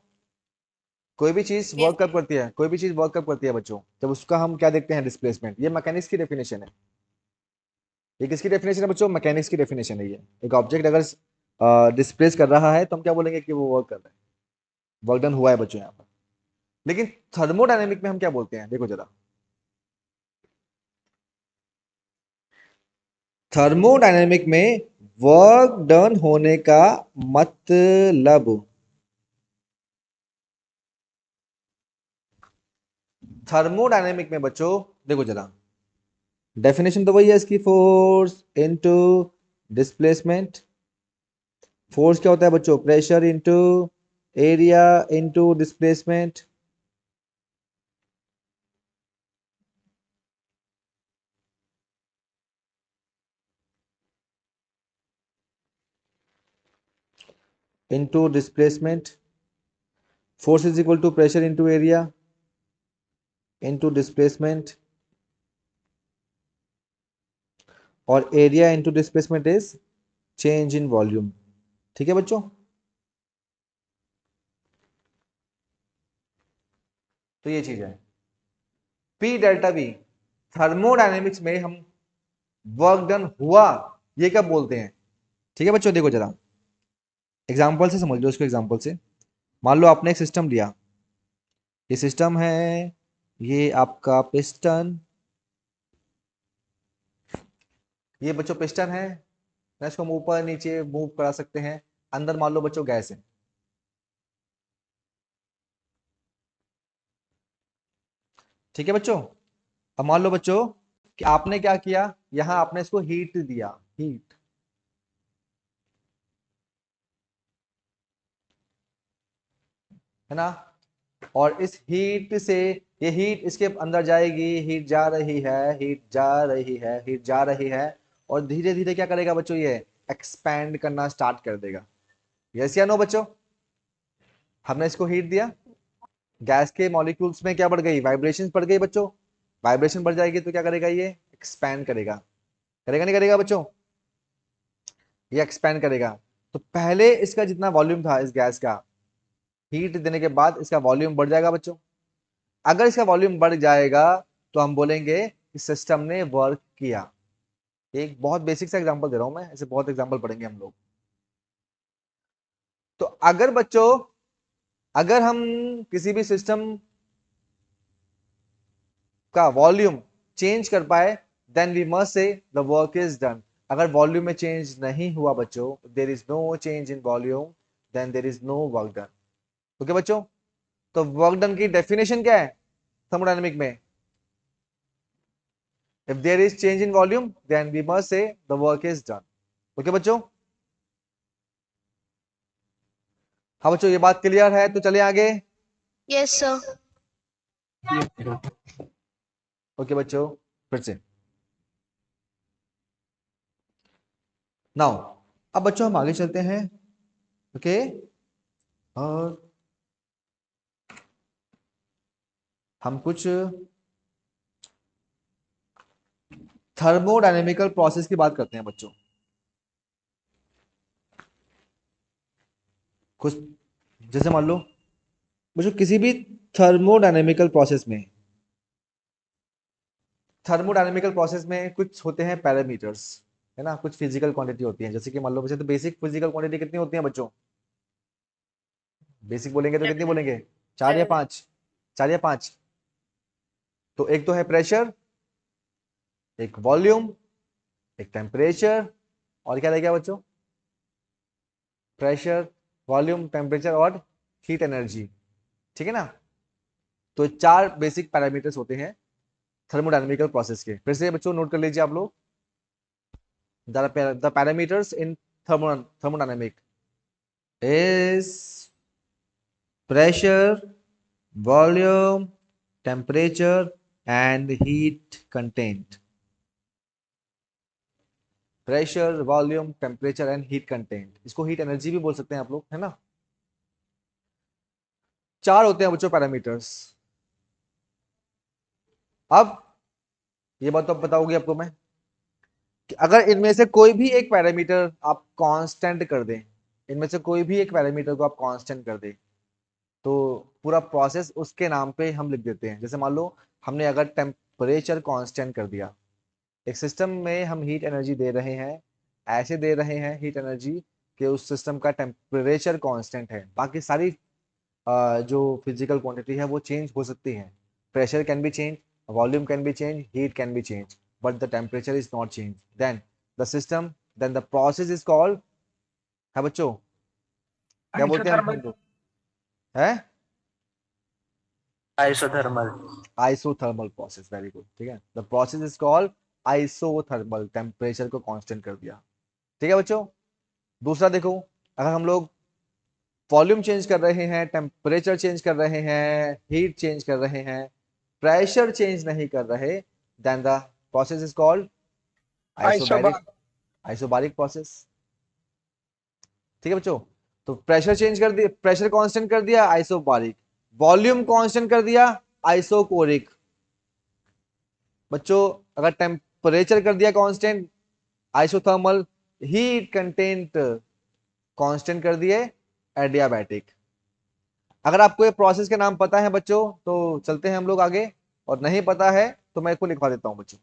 कोई भी चीज यस। वर्क कब करती है, कोई भी चीज वर्क कब करती है बच्चों, जब उसका हम क्या देखते हैं, डिस्प्लेसमेंट। ये मैकेनिक्स की डेफिनेशन है। ये किसकी डेफिनेशन है बच्चों, मैकेनिक्स की डेफिनेशन है ये। एक ऑब्जेक्ट अगर डिस्प्लेस कर रहा है तो हम क्या बोलेंगे कि वो वर्क कर रहा है, वर्क डन हुआ है बच्चों यहाँ पर। लेकिन थर्मोडायनेमिक में हम क्या बोलते हैं, देखो जरा। थर्मोडायनेमिक में वर्क डन होने का मतलब, थर्मोडायनेमिक में बच्चों देखो जरा, डेफिनेशन तो वही है इसकी, फोर्स इनटू डिस्प्लेसमेंट। फोर्स क्या होता है बच्चों, pressure into area into displacement. Into displacement. Force is equal to pressure into area into displacement, और area into displacement is change in volume, ठीक है बच्चों। तो ये चीज है पी डेल्टा वी। थर्मोडायनेमिक्स में हम वर्क डन हुआ ये कब बोलते हैं, ठीक है बच्चों। देखो जरा एग्जांपल से समझ लो इसको, एग्जांपल से मान लो आपने एक सिस्टम लिया, ये सिस्टम है, ये आपका पिस्टन, ये बच्चों पिस्टन है ना, इसको हम ऊपर नीचे मूव करा सकते हैं। अंदर मान लो बच्चों गैस है, ठीक है बच्चों। अब मान लो बच्चों कि आपने क्या किया, यहां आपने इसको हीट दिया, हीट, है ना। और इस हीट से, ये हीट इसके अंदर जाएगी, हीट जा रही है, हीट जा रही है, हीट जा रही है, और धीरे धीरे क्या करेगा बच्चों, ये एक्सपैंड करना स्टार्ट कर देगा, यस या नो बच्चों। हमने इसको हीट दिया, गैस के मॉलिक्यूल्स में क्या बढ़ गई, वाइब्रेशन बढ़ गई बच्चों। वाइब्रेशन बढ़ जाएगी तो क्या करेगा, ये एक्सपैंड करेगा, करेगा नहीं करेगा बच्चों। ये एक्सपैंड करेगा। तो पहले इसका जितना वॉल्यूम था इस गैस का, हीट देने के बाद इसका वॉल्यूम बढ़ जाएगा बच्चों। अगर इसका वॉल्यूम बढ़ जाएगा तो हम बोलेंगे कि सिस्टम ने वर्क किया। एक बहुत बेसिक सा एग्जांपल दे रहा हूं मैं, ऐसे बहुत एग्जांपल पढ़ेंगे हम लोग। तो अगर बच्चों, अगर हम किसी भी सिस्टम का वॉल्यूम चेंज कर पाए, then we must say the work is done. अगर वॉल्यूम में चेंज नहीं हुआ बच्चों, there is no change in volume, then there is no work done. Okay बच्चों, तो वर्क डन की डेफिनेशन क्या है थर्मोडायनेमिक में? If there is change in volume then we must say the work is done. Okay बच्चों, हाँ बच्चों ये बात क्लियर है? तो चलिए आगे। Yes, sir. ओके बच्चों, फिर से नाउ, अब बच्चों हम आगे चलते हैं। ओके, और हम कुछ थर्मोडायनेमिकल प्रोसेस की बात करते हैं बच्चों। कुछ जैसे मान लो बच्चों, किसी भी थर्मोडायनेमिकल प्रोसेस में, थर्मोडायनेमिकल प्रोसेस में कुछ होते हैं पैरामीटर्स, है ना, कुछ फिजिकल क्वांटिटी होती है। जैसे कि मान लो बच्चे, तो बेसिक फिजिकल क्वांटिटी कितनी होती है बच्चों? बेसिक बोलेंगे तो कितनी बोलेंगे? 4 या 5? 4 या 5? तो एक तो है प्रेशर, एक वॉल्यूम, एक टेम्परेचर, और क्या रह गया बच्चों? प्रेशर, वॉल्यूम, टेम्परेचर और हीट एनर्जी। ठीक है ना? तो 4 बेसिक पैरामीटर्स होते हैं थर्मोडायनेमिकल प्रोसेस के। फिर से बच्चों नोट कर लीजिए आप लोग, the parameters in thermodynamic is pressure, volume, temperature and heat content। Pressure, volume, temperature and heat content, इसको हीट एनर्जी भी बोल सकते हैं आप लोग, है ना। 4 होते हैं बच्चों पैरामीटर्स। अब ये बात तो अब बताओगे आपको मैं, कि अगर इनमें से कोई भी एक पैरामीटर आप कांस्टेंट कर दें, इनमें से कोई भी एक पैरामीटर को आप कांस्टेंट कर दें, तो पूरा प्रोसेस उसके नाम पे हम लिख देते हैं। जैसे मान लो हमने अगर टेम्परेचर कांस्टेंट कर दिया, एक सिस्टम में हम हीट एनर्जी दे रहे हैं, ऐसे दे रहे हैं हीट एनर्जी कि उस सिस्टम का टेम्परेचर कांस्टेंट है, बाकी सारी जो फिजिकल क्वांटिटी है वो चेंज हो सकती है। Pressure can be change, volume can be change, heat can be change, but the temperature is not change. Then the system, then the process is called, है बच्चों, क्या बोलते हैं हम लोग? है isothermal. Isothermal process. Very good, ठीक है। The process is called isothermal, temperature को कांस्टेंट कर दिया। ठीक है बच्चों। दूसरा देखो, अगर हम लोग वॉल्यूम चेंज कर रहे हैं, टेम्परेचर चेंज कर रहे हैं, हीट चेंज कर रहे हैं, प्रेशर चेंज नहीं कर रहे, then the process is called isobaric, isobaric process. ठीक है बच्चों। तो प्रेशर चेंज कर दिया, प्रेशर कांस्टेंट कर दिया, आइसोबारिक। वॉल्यूम कांस्टेंट कर दिया, आइसोकोरिक। बच्चों अगर टेम्परेचर कर दिया constant, isothermal. Heat content constant कर दिए, एडियाबैटिक। अगर आपको ये प्रोसेस के नाम पता है बच्चों तो चलते हैं हम लोग आगे, और नहीं पता है तो मैं इसको लिखवा देता हूं बच्चों।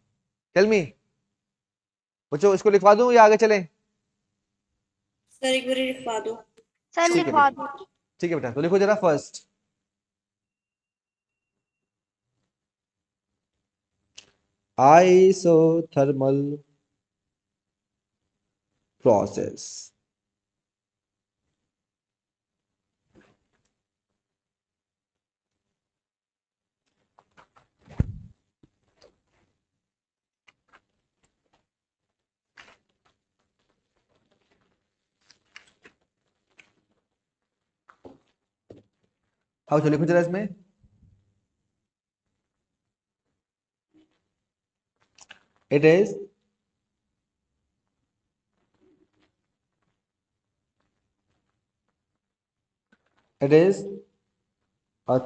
टेल मी बच्चों, इसको लिखवा दूं या आगे चलें? सर एक बार लिखवा दो। सर ठीक है लिखवा बेटा, दो। ठीक है बेटा, तो लिखो जरा फर्स्ट आइसोथर्मल प्रोसेस। हाँ, तो लिखो जरा इसमें, it is a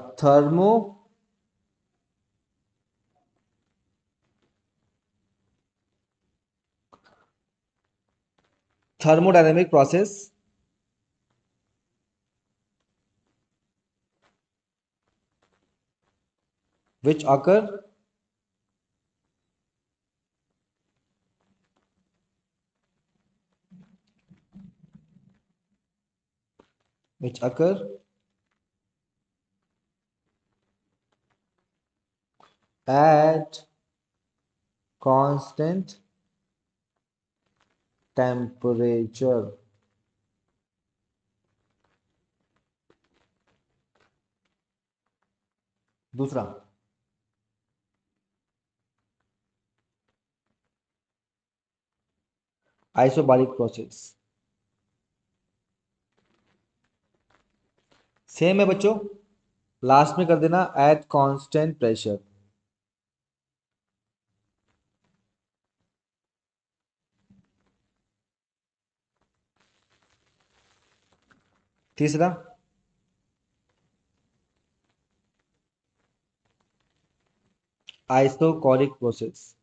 thermodynamic process which occur at constant temperature. दूसरा, आइसोबारिक प्रोसेस। सेम है बच्चों, लास्ट में कर देना एट कांस्टेंट प्रेशर। तीसरा, isochoric process.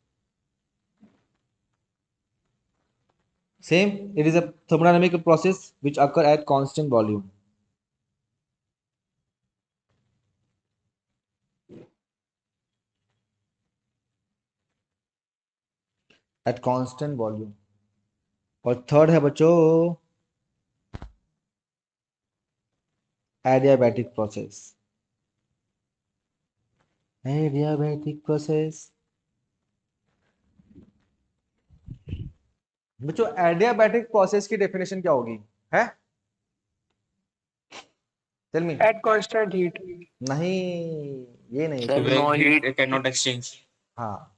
Same, it is a thermodynamic process which occur at constant volume. At constant volume. और थर्ड है बच्चों adiabatic process. Adiabatic process. बच्चों एडियाबैटिक प्रोसेस की डेफिनेशन क्या होगी है? Tell me. At constant heat. नहीं, ये नहीं। Sir, no heat cannot exchange. हाँ,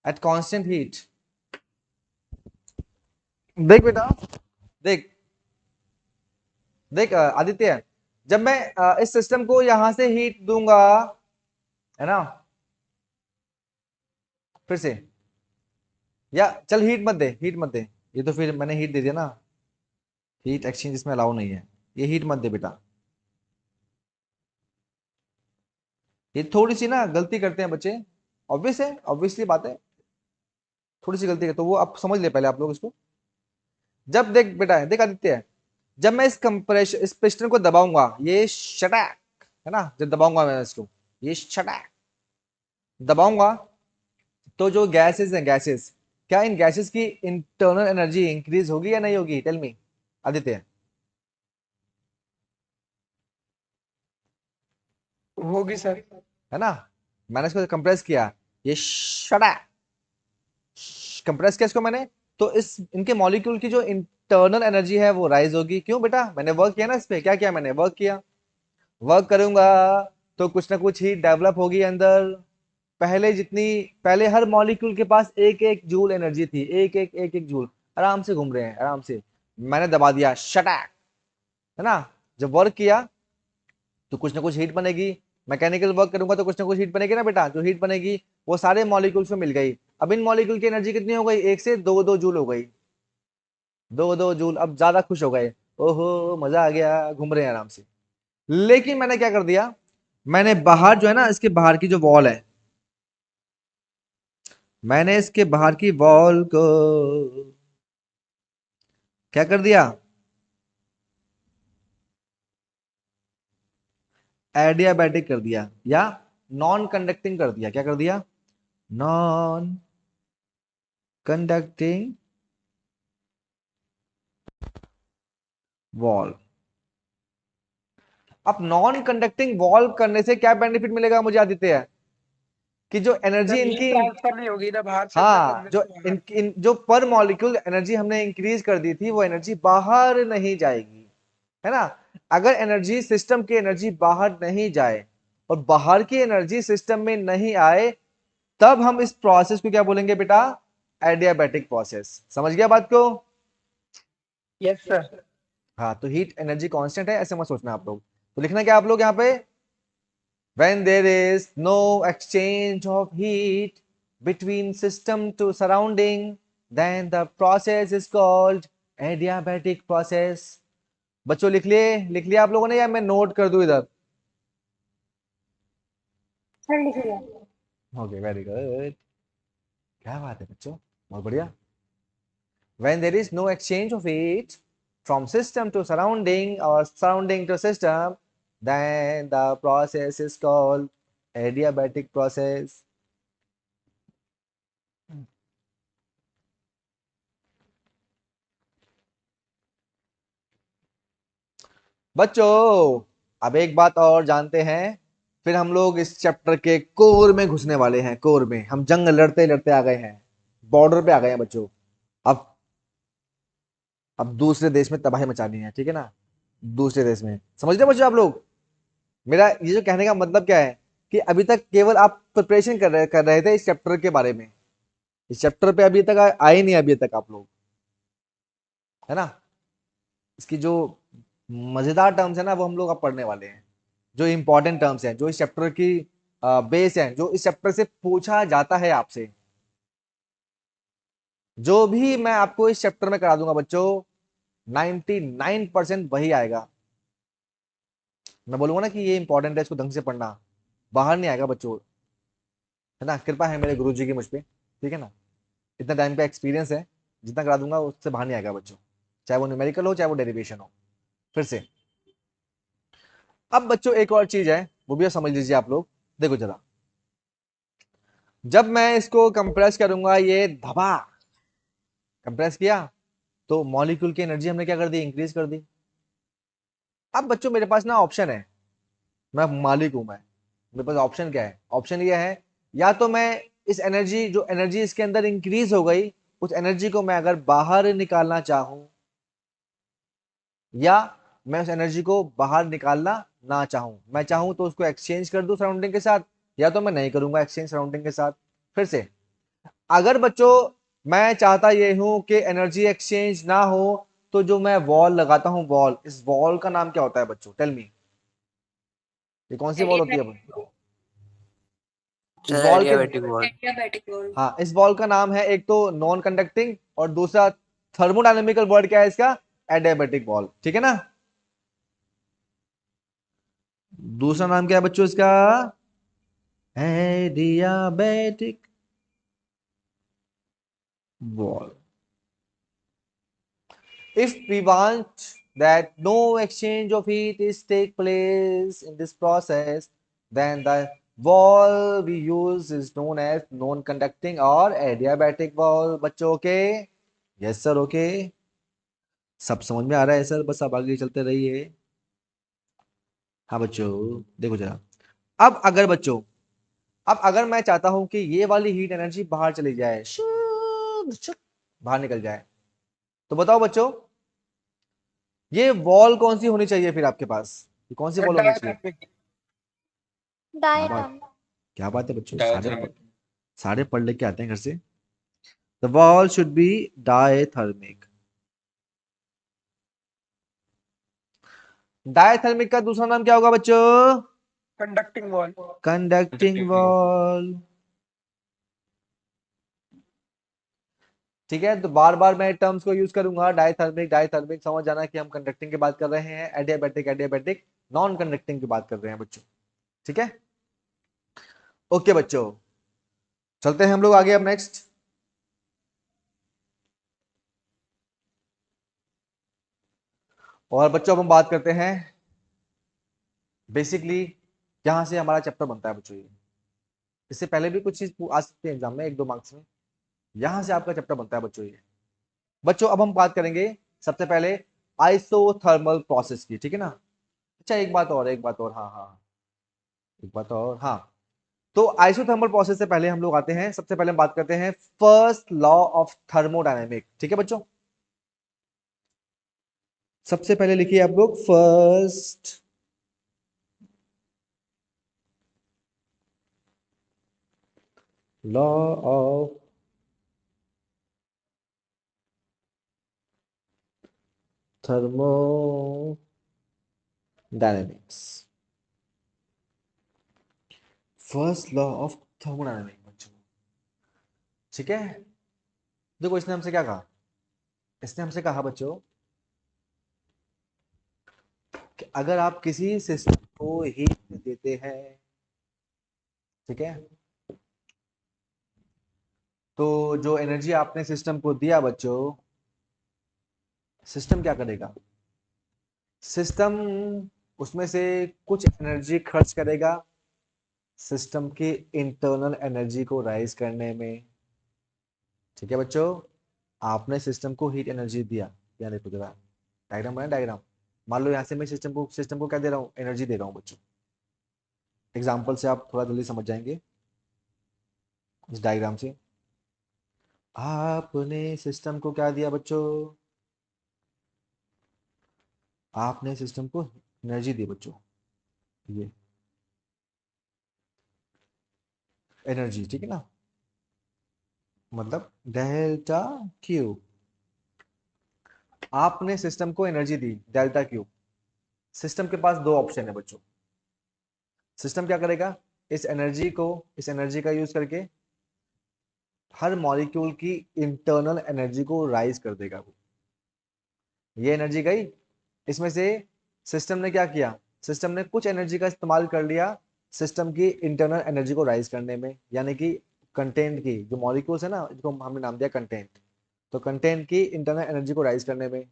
एट कांस्टेंट हीट। देख बेटा, देख देख आदित्य, जब मैं इस सिस्टम को यहां से हीट दूंगा, है ना, फिर से, या चल हीट मत दे, हीट मत दे, ये तो फिर मैंने हीट दे दिया ना, हीट एक्सचेंज इसमें अलाउ नहीं है, ये हीट मत दे बेटा। ये थोड़ी सी ना गलती करते हैं बच्चे, ऑब्वियस है, ऑब्वियसली बात है, थोड़ी सी गलती है, तो वो आप समझ ले पहले आप लोग इसको। जब देख बेटा, देख आदित्य, जब मैं इस कंप्रेशन, इस पिस्टन को दबाऊंगा, ये शटैक, है ना, जब दबाऊंगा मैं इसको, ये शटैक दबाऊंगा, तो जो गैसेस हैं, गैसेस, क्या इन गैसेस की इंटरनल एनर्जी इंक्रीज होगी या नहीं होगी? Tell me Aditya. होगी सर। है ना, मैंने इसको कंप्रेस किया, ये शटैक कंप्रेस किया इसको मैंने, तो इस इनके मॉलिक्यूल की जो इंटरनल एनर्जी है वो राइज होगी। क्यों बेटा? मैंने वर्क किया ना इस पे, क्या किया मैंने? वर्क किया, वर्क करूंगा तो कुछ ना कुछ हीट डेवलप होगी अंदर। पहले हर मॉलिक्यूल के पास एक एक जूल एनर्जी थी, एक एक जूल, आराम से घूम रहे हैं, आराम से। मैंने दबा दिया शटैक, है ना, जब वर्क किया तो कुछ ना कुछ हीट बनेगी। मैकेनिकल वर्क करूंगा तो कुछ ना कुछ हीट बनेगी ना बेटा, जो हीट बनेगी वो सारे मॉलिक्यूल्स में मिल गई। अब इन मॉलिक्यूल की एनर्जी कितनी हो गई? 1 से 2 जूल हो गई, 2 जूल। अब ज्यादा खुश हो गए, ओहो मजा आ गया, घूम रहे हैं आराम से। लेकिन मैंने क्या कर दिया, मैंने बाहर जो है ना, इसके बाहर की जो वॉल है, मैंने इसके बाहर की वॉल को क्या कर दिया? एडियाबैटिक कर दिया, या नॉन कंडक्टिंग कर दिया। क्या कर दिया? Non conducting wall. अब नॉन कंडक्टिंग वॉल करने से क्या बेनिफिट मिलेगा मुझे आदित्य? कि जो एनर्जी हीट इनकी, ट्रांसफर नहीं होगी ना बाहर से अंदर, हाँ, अंदर जो से बाहर। जो पर मॉलिक्यूल एनर्जी हमने इंक्रीज कर दी थी, वो एनर्जी बाहर नहीं जाएगी, है ना। अगर एनर्जी, सिस्टम की एनर्जी बाहर नहीं जाए और बाहर की एनर्जी सिस्टम में नहीं आए, तब हम इस प्रोसेस को क्या बोलेंगे बेटा? Adiabatic process. समझ गया बात को? Yes sir. हाँ, तो हीट एनर्जी कांस्टेंट है, ऐसे मत सोचना आप लोग। तो लिखना क्या आप लोग यहाँ पे? when there is no exchange of heat between system to surrounding, then the process is called adiabatic process. बच्चों लिख लिए? लिख लिया आप लोगों ने, या मैं नोट कर दूं इधर? सर लिख लिया। ओके, वेरी गुड, क्या बात है बच्चों, बहुत बढ़िया। when there is no exchange of heat from system to surrounding or surrounding to system, then the process is called adiabatic process. बच्चों अब एक बात और जानते हैं, फिर हम लोग इस चैप्टर के कोर में घुसने वाले हैं। कोर में हम जंग लड़ते लड़ते आ गए हैं, बॉर्डर पे आ गए हैं बच्चों। अब दूसरे देश में तबाही मचानी है, ठीक है ना, दूसरे देश में। समझ रहे बच्चों आप लोग? मेरा ये जो कहने का मतलब क्या है कि अभी तक केवल आप प्रिपरेशन कर रहे थे इस चैप्टर के बारे में। इस चैप्टर पे अभी तक आए नहीं, अभी तक आप लोग, है ना। इसकी जो मजेदार टर्म्स है ना वो हम लोग अब पढ़ने वाले हैं, जो इंपॉर्टेंट टर्म्स हैं, जो इस चैप्टर की बेस है, जो इस चैप्टर से पूछा जाता है आपसे। जो भी मैं आपको इस चैप्टर में करा दूंगा बच्चों, 99% वही आएगा। मैं बोलूंगा ना कि ये इंपॉर्टेंट है, इसको ढंग से पढ़ना, बाहर नहीं आएगा बच्चों, है ना। कृपा है मेरे गुरुजी की मुझ पे, ठीक है ना। इतना टाइम का एक्सपीरियंस है, जितना करा दूंगा उससे बाहर नहीं आएगा बच्चों, चाहे वो न्यूमेरिकल हो चाहे वो डेरिवेशन हो। फिर से अब बच्चों एक और चीज है, वो भी समझ लीजिए आप लोग। देखो जरा, जब मैं इसको कंप्रेस करूंगा, ये धबा कंप्रेस किया तो मॉलिक्यूल की एनर्जी हमने क्या कर दी, इंक्रीज कर दी। अब बच्चों मेरे पास ना ऑप्शन है, मैं मालिक हूं, मैं मेरे पास ऑप्शन क्या है, ऑप्शन ये है, या तो मैं इस एनर्जी, जो एनर्जी इसके अंदर इंक्रीज हो गई, उस एनर्जी को मैं अगर बाहर निकालना चाहूं, या मैं उस एनर्जी को बाहर निकालना ना चाहूं, मैं चाहूं तो उसको एक्सचेंज कर दूं सराउंडिंग के साथ, या तो मैं नहीं करूंगा एक्सचेंज सराउंडिंग के साथ। फिर से, अगर बच्चों मैं चाहता ये हूं कि एनर्जी एक्सचेंज ना हो, तो जो मैं वॉल लगाता हूं, वॉल, इस वॉल का नाम क्या होता है बच्चों, टेल मी, ये कौन सी वॉल होती है? इस वॉल के, एडियाबैटिक वॉल। Adiabatic wall. हाँ, इस वॉल का नाम है एक तो नॉन कंडक्टिंग, और दूसरा थर्मोडायनेमिकल वर्ड क्या है इसका, एडियाबैटिक वॉल, ठीक है ना। दूसरा नाम क्या है बच्चों इसका, adiabatic wall. If we want that no exchange of heat is take place in this process, then the wall we use is known as non-conducting or adiabatic wall. बच्चों ओके? यस सर, ओके, सब समझ में आ रहा है sir, बस आप आगे चलते रहिए। हाँ बच्चों देखो जरा, अब अगर बच्चों, अब अगर मैं चाहता हूं कि ये वाली हीट एनर्जी बाहर चली जाए, बाहर निकल जाए, तो बताओ बच्चों ये वॉल कौन सी होनी चाहिए फिर आपके पास, ये कौन सी वॉल होनी चाहिए? क्या बात, डायटम। क्या बात है बच्चों, Diathermic. सारे पढ़ लेके आते हैं घर से। The wall should be diathermic. Diathermic का दूसरा नाम क्या होगा बच्चों? Conducting wall. Conducting wall. ठीक है, तो बार बार मैं टर्म्स को यूज करूंगा, डायथर्मिक डायथर्मिक, समझ जाना कि हम कंडक्टिंग की बात कर रहे हैं, एडियाबैटिक एडियाबैटिक, नॉन कंडक्टिंग की बात कर रहे हैं बच्चों, ठीक है। ओके बच्चों, चलते हैं हम लोग आगे अब नेक्स्ट। और बच्चों अब हम बात करते हैं बेसिकली यहां से हमारा चैप्टर बनता है बच्चों। ये इससे पहले भी कुछ चीज आ सकती है एग्जाम में, 1-2 मार्क्स में, यहां से आपका चैप्टर बनता है बच्चों ये। बच्चों अब हम बात करेंगे सबसे पहले आइसोथर्मल प्रोसेस की, ठीक है ना। अच्छा एक बात और, एक बात और, हाँ हाँ एक बात और, हाँ, तो आइसोथर्मल प्रोसेस से पहले हम लोग आते हैं, सबसे पहले हम बात करते हैं फर्स्ट लॉ ऑफ थर्मोडायनेमिक, ठीक है बच्चों। सबसे पहले लिखिए आप लोग first law of thermodynamics, first law of thermodynamic बच्चों, ठीक है। देखो इसने हमसे क्या कहा, इसने हमसे कहा बच्चों कि अगर आप किसी सिस्टम को हीट देते हैं, ठीक है, तो जो एनर्जी आपने सिस्टम को दिया बच्चों, सिस्टम क्या करेगा? सिस्टम उसमें से कुछ एनर्जी खर्च करेगा सिस्टम की इंटरनल एनर्जी को राइज करने में। ठीक है बच्चों, आपने सिस्टम को हीट एनर्जी दिया, यहाँ देखो जरा डायग्राम बना, डायग्राम। मान लो यहाँ से मैं सिस्टम को क्या दे रहा हूँ? एनर्जी दे रहा हूँ बच्चों। एग्जाम्पल से आप थोड़ा जल्दी समझ जाएंगे इस डायग्राम से। आपने सिस्टम को क्या दिया बच्चों? आपने सिस्टम को एनर्जी दी बच्चों, ये एनर्जी, ठीक है ना, मतलब डेल्टा क्यू। आपने सिस्टम को एनर्जी दी डेल्टा क्यू। सिस्टम के पास दो ऑप्शन है बच्चों। सिस्टम क्या करेगा? इस एनर्जी का यूज करके हर मॉलिक्यूल की इंटरनल एनर्जी को राइज कर देगा वो। ये एनर्जी गई, इसमें से सिस्टम ने क्या किया? सिस्टम ने कुछ एनर्जी का इस्तेमाल कर लिया सिस्टम की इंटरनल एनर्जी को राइज करने में, यानी कि कंटेंट की, जो मॉलिक्यूल्स है ना, जिसको हमने नाम दिया कंटेंट, तो कंटेंट की इंटरनल एनर्जी को राइज करने में।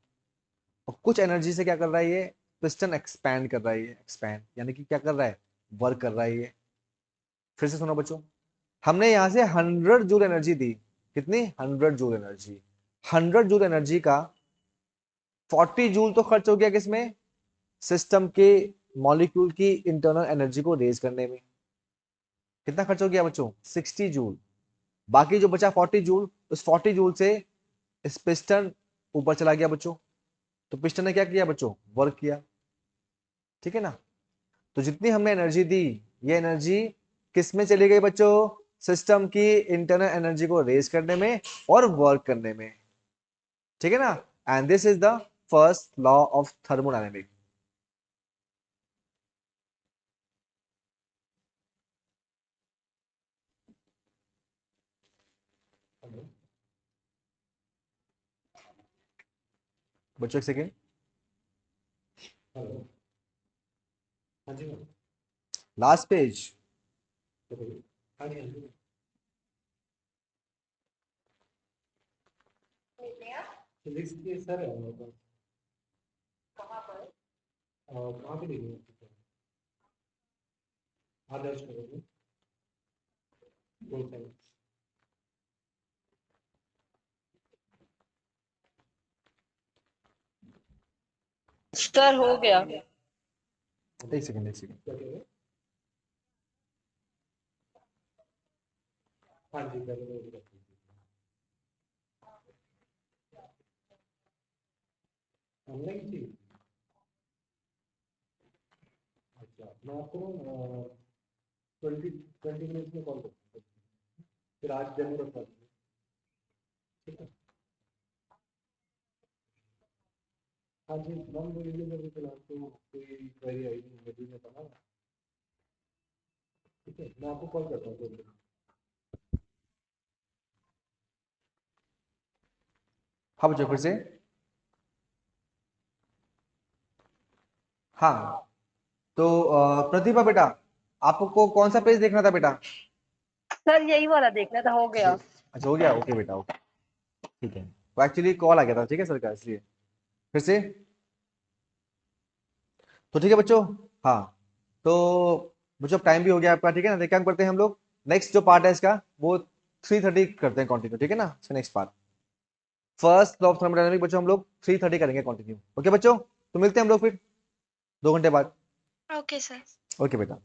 और कुछ एनर्जी से क्या कर रहा है? ये पिस्टन एक्सपैंड कर रहा है, ये एक्सपैंड यानी कि क्या कर रहा है? वर्क कर रहा है ये। फिर से सुनो बच्चों, हमने यहां से 100 जूल एनर्जी दी। कितनी? 100 जूल एनर्जी। 100 जूल एनर्जी का 40 जूल तो खर्च हो गया किसमें? सिस्टम के मॉलिक्यूल की इंटरनल एनर्जी को रेज करने में। कितना खर्च हो गया बच्चों? 60 जूल। बाकी जो बचा 40 जूल, उस 40 जूल से इस पिस्टन ऊपर चला गया बच्चों। तो पिस्टन ने क्या किया बच्चों? वर्क किया। ठीक है ना? तो जितनी हमने एनर्जी दी, ये एनर्जी किस में चली गई बच्चों? सिस्टम की इंटरनल एनर्जी को रेज करने में और वर्क करने में। ठीक है ना? And this is the first law of thermodynamics. बच्चों एक सेकेंड, लास्ट पेज। सर हो गया। एक सेकेंड, एक सेकेंड। मैं आपको 20 मिनट में कॉल करता हूँ, फिर आज डेमो रखवा दूंगा। ठीक है? हाँ जी मैम, वो ये मेरे फिलहाल तो कोई क्वेरी आई नहीं, मुझे नहीं पता। ठीक है, मैं आपको कॉल करता हूँ। हाँ बच्चों फिर से। हाँ तो प्रतिभा बेटा, आपको कौन सा पेज देखना था बेटा? सर यही वाला देखना था, हो गया। अच्छा हो गया, ओके बेटा, ओके ठीक है। वो एक्चुअली कॉल आ गया था, ठीक है सर का, इसलिए। फिर से तो ठीक है बच्चों। हाँ तो बच्चों टाइम भी हो गया आपका, ठीक है ना? क्या करते हैं हम लोग, नेक्स्ट जो पार्ट है इसका वो 3:30 करते हैं कंटिन्यू, ठीक है ना? Next part first law of thermodynamics बच्चों हम लोग 3:30 करेंगे कंटिन्यू। ओके बच्चों, तो मिलते हैं हम लोग फिर 2 घंटे बाद। Okay sir. ओके बेटा।